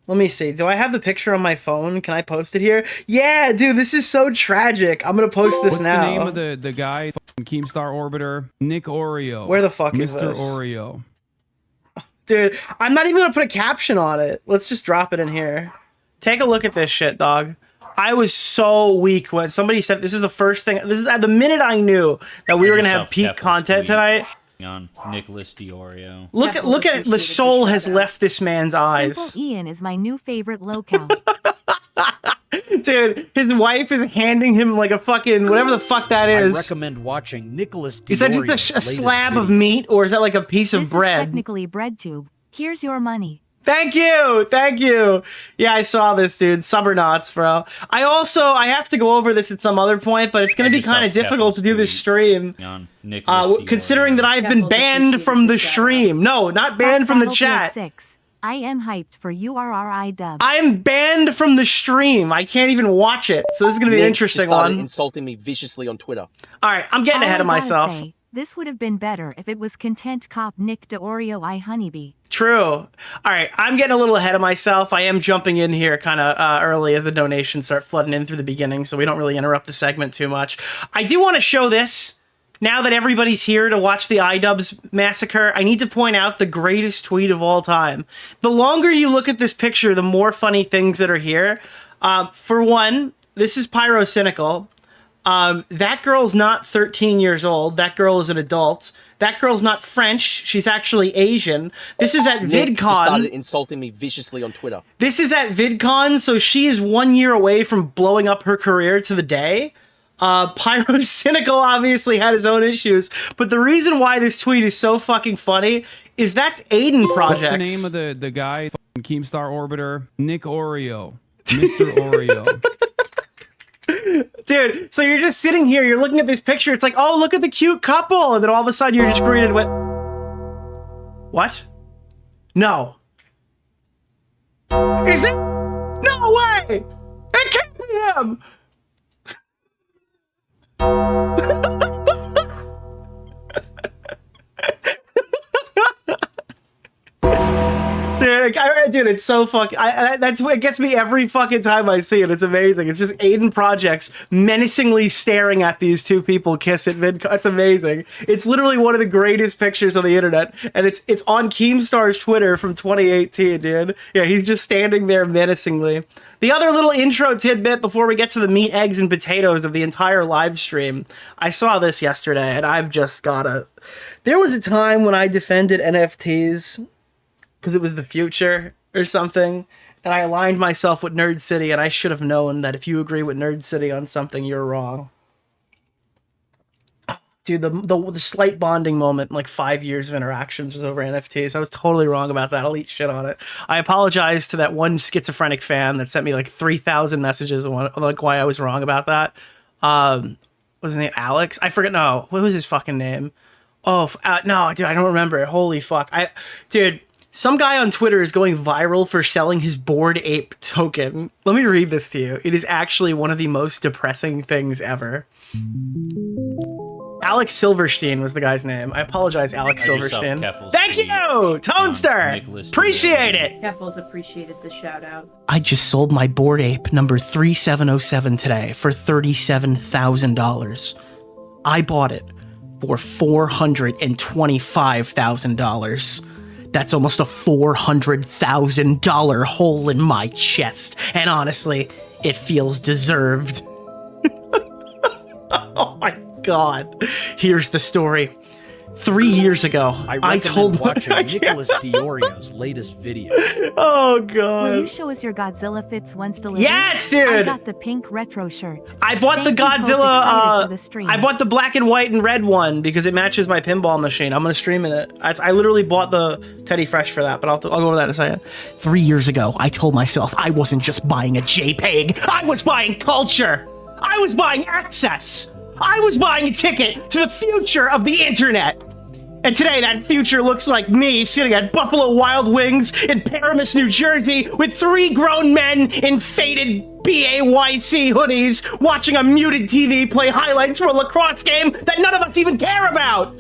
Let me see. Do I have the picture on my phone? Can I post it here? Yeah, dude, this is so tragic. I'm gonna post this now. What's the name of the guy? Keemstar Orbiter? Nick Oreo. Where the fuck is Mr. this? Oreo. Dude, I'm not even gonna put a caption on it. Let's just drop it in here. Take a look at this shit, dog. I was so weak when somebody said this is the first thing. This is at the minute I knew that we were gonna have peak content tonight. On Nicholas DeOrio. Look at it. The soul has left this man's eyes. Simple Ian is my new favorite locale. Dude, his wife is handing him like a fucking whatever the fuck that is. I recommend watching Nicholas DeOrio's Is that just a slab of meat, or is that like a piece of bread? Technically bread tube. Here's your money. Thank you. Yeah, I saw this, dude. Summernauts, bro. I have to go over this at some other point, but it's going to be kind of difficult to do this stream. Considering that I've been banned from the stream. No, not banned from the chat. I am hyped for URRI dub. I am banned from the stream. I can't even watch it. So this is going to be an interesting one. Insulting me viciously on Twitter. All right, I'm getting ahead of myself. This would have been better if it was content cop Nick DeOrio I honeybee. True. All right, I'm getting a little ahead of myself. I am jumping in here kind of early as the donations start flooding in through the beginning, so we don't really interrupt the segment too much. I do want to show this. Now that everybody's here to watch the iDubbbz massacre, I need to point out the greatest tweet of all time. The longer you look at this picture, the more funny things that are here. For one, this is Pyrocynical. That girl's not 13 years old. That girl is an adult. That girl's not French. She's actually Asian. This is at VidCon. Started insulting me viciously on Twitter. This is at VidCon, so she is 1 year away from blowing up her career to the day. Pyrocynical obviously had his own issues, but the reason why this tweet is so fucking funny is that's Aiden Projects. What's the name of the guy? Keemstar Orbiter, Nick Oreo, Mr. Oreo. Dude, so you're just sitting here, you're looking at this picture, it's like, oh, look at the cute couple, and then all of a sudden you're just greeted with... What? No. Is it? No way! It can't be him! Dude, it's so fucking... that's what gets me every fucking time I see it. It's amazing. It's just Aiden Projects menacingly staring at these two people kiss at VidCon. It's amazing. It's literally one of the greatest pictures on the internet, and it's on Keemstar's Twitter from 2018, dude. Yeah, he's just standing there menacingly. The other little intro tidbit before we get to the meat, eggs, and potatoes of the entire live stream. I saw this yesterday, and I've just gotta... There was a time when I defended NFTs because it was the future or something, and I aligned myself with Nerd City, and I should have known that if you agree with Nerd City on something, you're wrong. Dude, the slight bonding moment, like 5 years of interactions, was over NFTs. I was totally wrong about that. I'll eat shit on it. I apologize to that one schizophrenic fan that sent me like 3,000 messages on like why I was wrong about that. Was his name Alex? I forget. No, what was his fucking name? Oh, no, dude, I don't remember. Holy fuck. Dude, some guy on Twitter is going viral for selling his Bored Ape token. Let me read this to you. It is actually one of the most depressing things ever. Alex Silverstein was the guy's name. I apologize, Alex Silverstein. Thank you, Tonester. Appreciate it. Keffels appreciated the shout out. I just sold my Bored Ape number 3707 today for $37,000. I bought it for $425,000. That's almost a $400,000 hole in my chest. And honestly, it feels deserved. Oh my God. Here's the story. 3 years ago, I told watching Nicholas DeOrio's latest video. Oh God! Will you show us your Godzilla fits once delivered? Yes, dude. I got the pink retro shirt. I bought the Godzilla. I bought the black and white and red one because it matches my pinball machine. I'm gonna stream in it. I literally bought the Teddy Fresh for that, but I'll go over that in a second. 3 years ago, I told myself I wasn't just buying a JPEG. I was buying culture. I was buying access. I was buying a ticket to the future of the internet. And today, that future looks like me sitting at Buffalo Wild Wings in Paramus, New Jersey, with 3 grown men in faded BAYC hoodies, watching a muted TV play highlights from a lacrosse game that none of us even care about.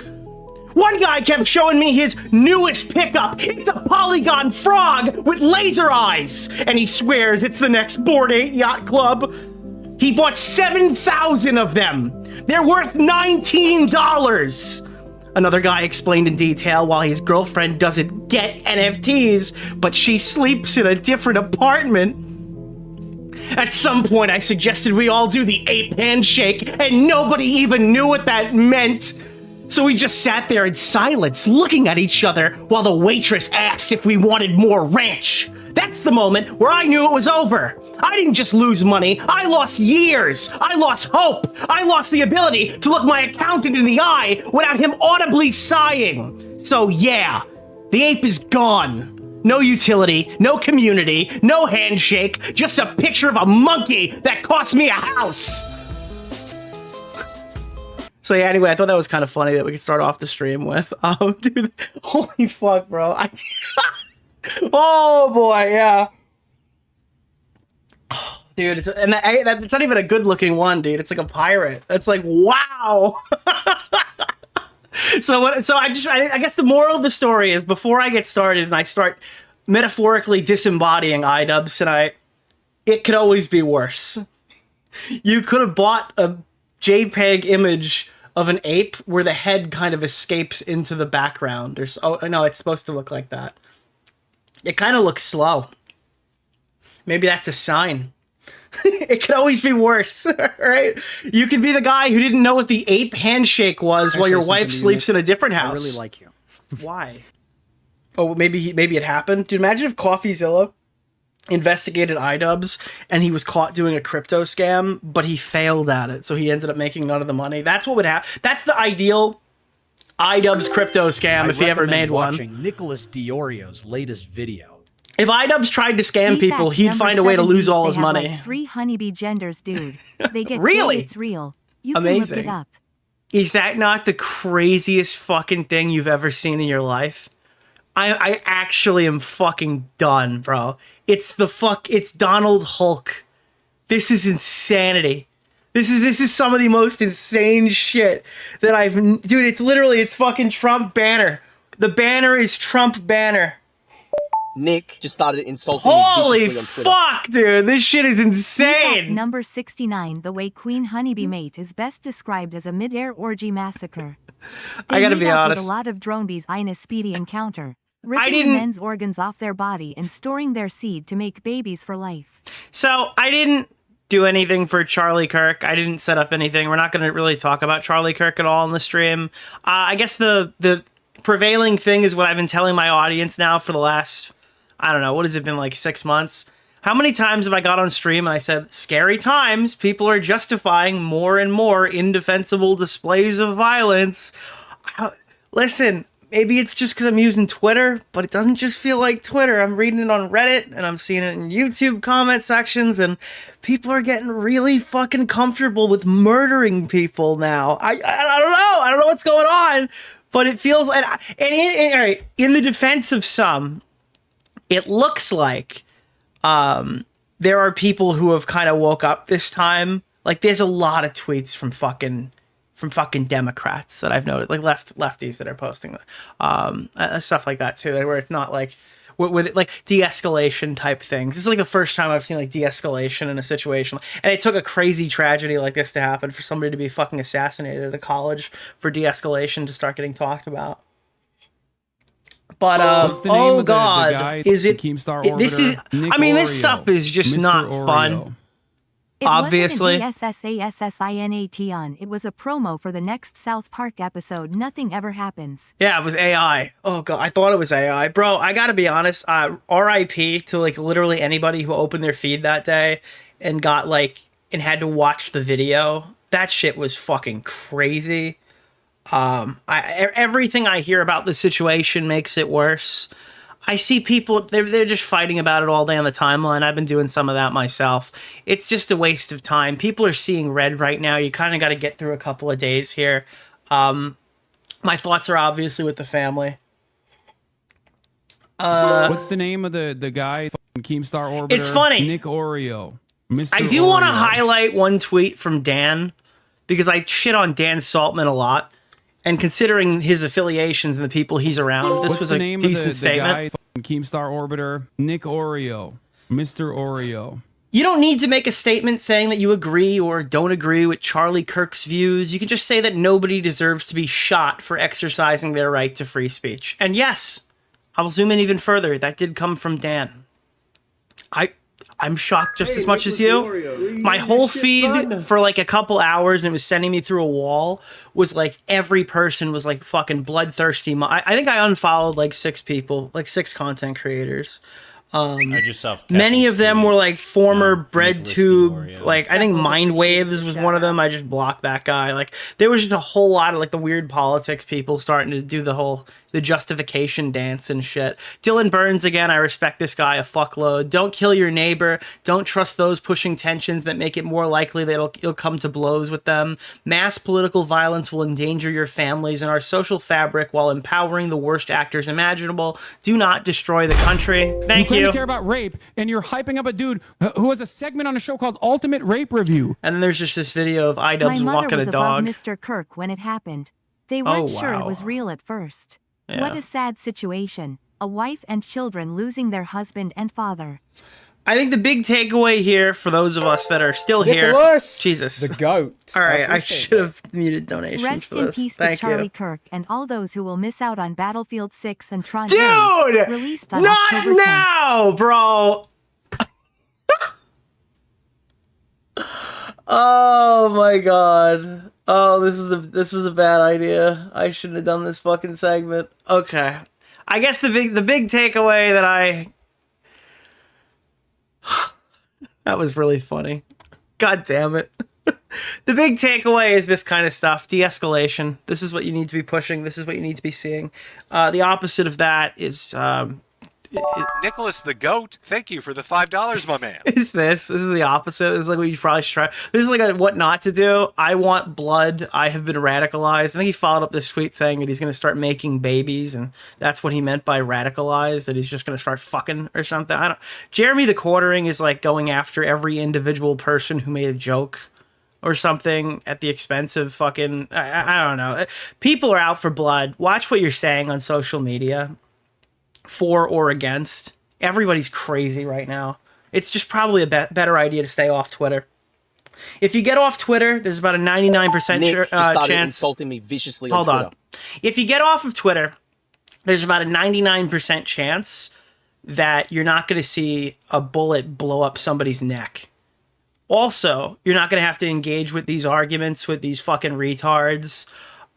One guy kept showing me his newest pickup. It's a polygon frog with laser eyes. And he swears it's the next Bored Ape Yacht Club. He bought 7,000 of them. They're worth $19. Another guy explained in detail why his girlfriend doesn't get NFTs, but she sleeps in a different apartment. At some point, I suggested we all do the ape handshake, and nobody even knew what that meant. So we just sat there in silence, looking at each other, while the waitress asked if we wanted more ranch. That's the moment where I knew it was over. I didn't just lose money, I lost years. I lost hope. I lost the ability to look my accountant in the eye without him audibly sighing. So yeah, the ape is gone. no utility, no community, no handshake, just a picture of a monkey that cost me a house. So yeah, anyway, I thought that was kind of funny that we could start off the stream with. Dude, holy fuck, bro. Oh boy, yeah. Oh, dude, it's not even a good looking one, dude. It's like a pirate. It's like, wow. So I guess the moral of the story is, before I get started and I start metaphorically disembodying iDubbbz tonight, it could always be worse. You could have bought a JPEG image of an ape where the head kind of escapes into the background. Oh no, it's supposed to look like that. It kind of looks slow. Maybe that's a sign. It could always be worse, right? You could be the guy who didn't know what the ape handshake was while your wife sleeps in a different house. I really like you. Why? Oh, maybe it happened. Dude, imagine if CoffeeZilla investigated iDubbbz and he was caught doing a crypto scam, but he failed at it, so he ended up making none of the money. That's what would happen. That's the ideal iDubbbz crypto scam if he ever made one. Watching Nicholas DeOrio's latest video. If iDubbbz tried to scam people, he'd find a way to lose all his money. Like 3 honeybee genders, dude. They get really? It's real. You amazing. Can look it up. Is that not the craziest fucking thing you've ever seen in your life? I actually am fucking done, bro. It's Donald Hulk. This is insanity. This is some of the most insane shit that dude, it's fucking Trump banner. The banner is Trump banner. Nick just started insulting Holy me viciously on Twitter. fuck, dude. This shit is insane. Number 69, the way Queen Honeybee mate is best described as a mid-air orgy massacre. I gotta be honest. With a lot of drone bees in a speedy encounter, ripping men's organs off their body and storing their seed to make babies for life. So I didn't do anything for Charlie Kirk. I didn't set up anything. We're not going to really talk about Charlie Kirk at all in the stream. I guess the prevailing thing is what I've been telling my audience now for the last, I don't know, what has it been, like 6 months? How many times have I got on stream and I said, scary times, people are justifying more and more indefensible displays of violence. Listen, maybe it's just because I'm using Twitter, but it doesn't just feel like Twitter. I'm reading it on Reddit, and I'm seeing it in YouTube comment sections, and people are getting really fucking comfortable with murdering people now. I don't know. I don't know what's going on, but it feels... all right, in the defense of some, it looks like there are people who have kind of woke up this time. Like, there's a lot of tweets from fucking Democrats that I've noted, like lefties that are posting stuff like that too, where it's not like with like de-escalation type things. This is like the first time I've seen like de-escalation in a situation, and it took a crazy tragedy like this to happen for somebody to be fucking assassinated at a college for de-escalation to start getting talked about. But oh god, is it? This is. I mean, this stuff is just not fun. Obviously. It wasn't a DSSASSINAT on. It was a promo for the next South Park episode. Nothing ever happens. Yeah, it was AI. Oh god, I thought it was AI. Bro, I gotta be honest, RIP to like literally anybody who opened their feed that day and got like, and had to watch the video. That shit was fucking crazy. Everything I hear about the situation makes it worse. I see people, they're just fighting about it all day on the timeline. I've been doing some of that myself. It's just a waste of time. People are seeing red right now. You kind of got to get through a couple of days here. My thoughts are obviously with the family. What's the name of the guy? Keemstar Orbiter? It's funny. Nick Oreo. Mr. I do want to highlight one tweet from Dan, because I shit on Dan Saltman a lot. And considering his affiliations and the people he's around, this was a decent statement. The guy, Keemstar Orbiter, Nick Oreo, Mr. Oreo. You don't need to make a statement saying that you agree or don't agree with Charlie Kirk's views. You can just say that nobody deserves to be shot for exercising their right to free speech. And yes, I'll zoom in even further. That did come from Dan. I'm shocked just as much as you. My whole feed for like a couple hours, and it was sending me through a wall, was like every person was like fucking bloodthirsty. I think I unfollowed like 6 people, like 6 content creators. I just saw Many of them were like former bread tube, like I think Mind Waves was one of them. I just blocked that guy. Like there was just a whole lot of like the weird politics people starting to do the justification dance and shit. Dylan Burns again, I respect this guy a fuckload. Don't kill your neighbor. Don't trust those pushing tensions that make it more likely that you'll come to blows with them. Mass political violence will endanger your families and our social fabric while empowering the worst actors imaginable. Do not destroy the country. Thank you. You care about rape, and you're hyping up a dude who has a segment on a show called Ultimate Rape Review. And then there's just this video of iDubbbz walking a dog. My mother was above Mr. Kirk when it happened. They weren't sure it was real at first. Yeah. What a sad situation. A wife and children losing their husband and father. I think the big takeaway here for those of us that are still Nicholas, here, Jesus, the goat. All right, I should have muted donations Rest for this. in peace Thank to Charlie you. Kirk and all those who will miss out on Battlefield 6 and Tron. Dude, released on not October 10th. now, bro. Oh my god. Oh, this was a bad idea. I shouldn't have done this fucking segment. Okay. I guess the big takeaway that that was really funny. God damn it. The big takeaway is this kind of stuff. De-escalation. This is what you need to be pushing. This is what you need to be seeing. The opposite of that is Nicholas the goat, thank you for the $5, my man. This is the opposite. This is like what you probably should try. This is like what not to do. I want blood. I have been radicalized. I think he followed up this tweet saying that he's going to start making babies, and that's what he meant by radicalized, that he's just going to start fucking or something. I don't. Jeremy the Quartering is like going after every individual person who made a joke or something at the expense of fucking, I don't know. People are out for blood. Watch what you're saying on social media. For or against. Everybody's crazy right now. It's just probably a better idea to stay off Twitter. If you get off Twitter, there's about a 99% chance. Insulting me viciously. Hold on. If you get off of Twitter, there's about a 99% chance that you're not going to see a bullet blow up somebody's neck. Also, you're not going to have to engage with these arguments with these fucking retards.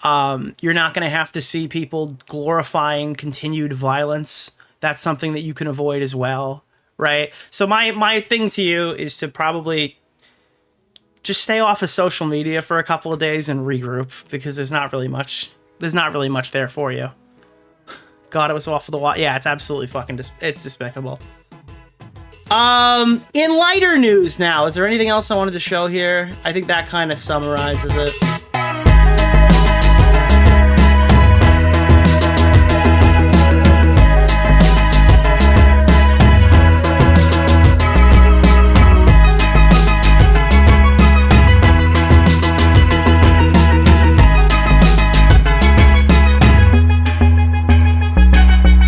You're not going to have to see people glorifying continued violence. That's something that you can avoid as well, right? So my thing to you is to probably just stay off of social media for a couple of days and regroup, because there's not really much there for you. God, it was off of the wall. Yeah, it's absolutely fucking it's despicable. In lighter news now, is there anything else I wanted to show here? I think that kind of summarizes it.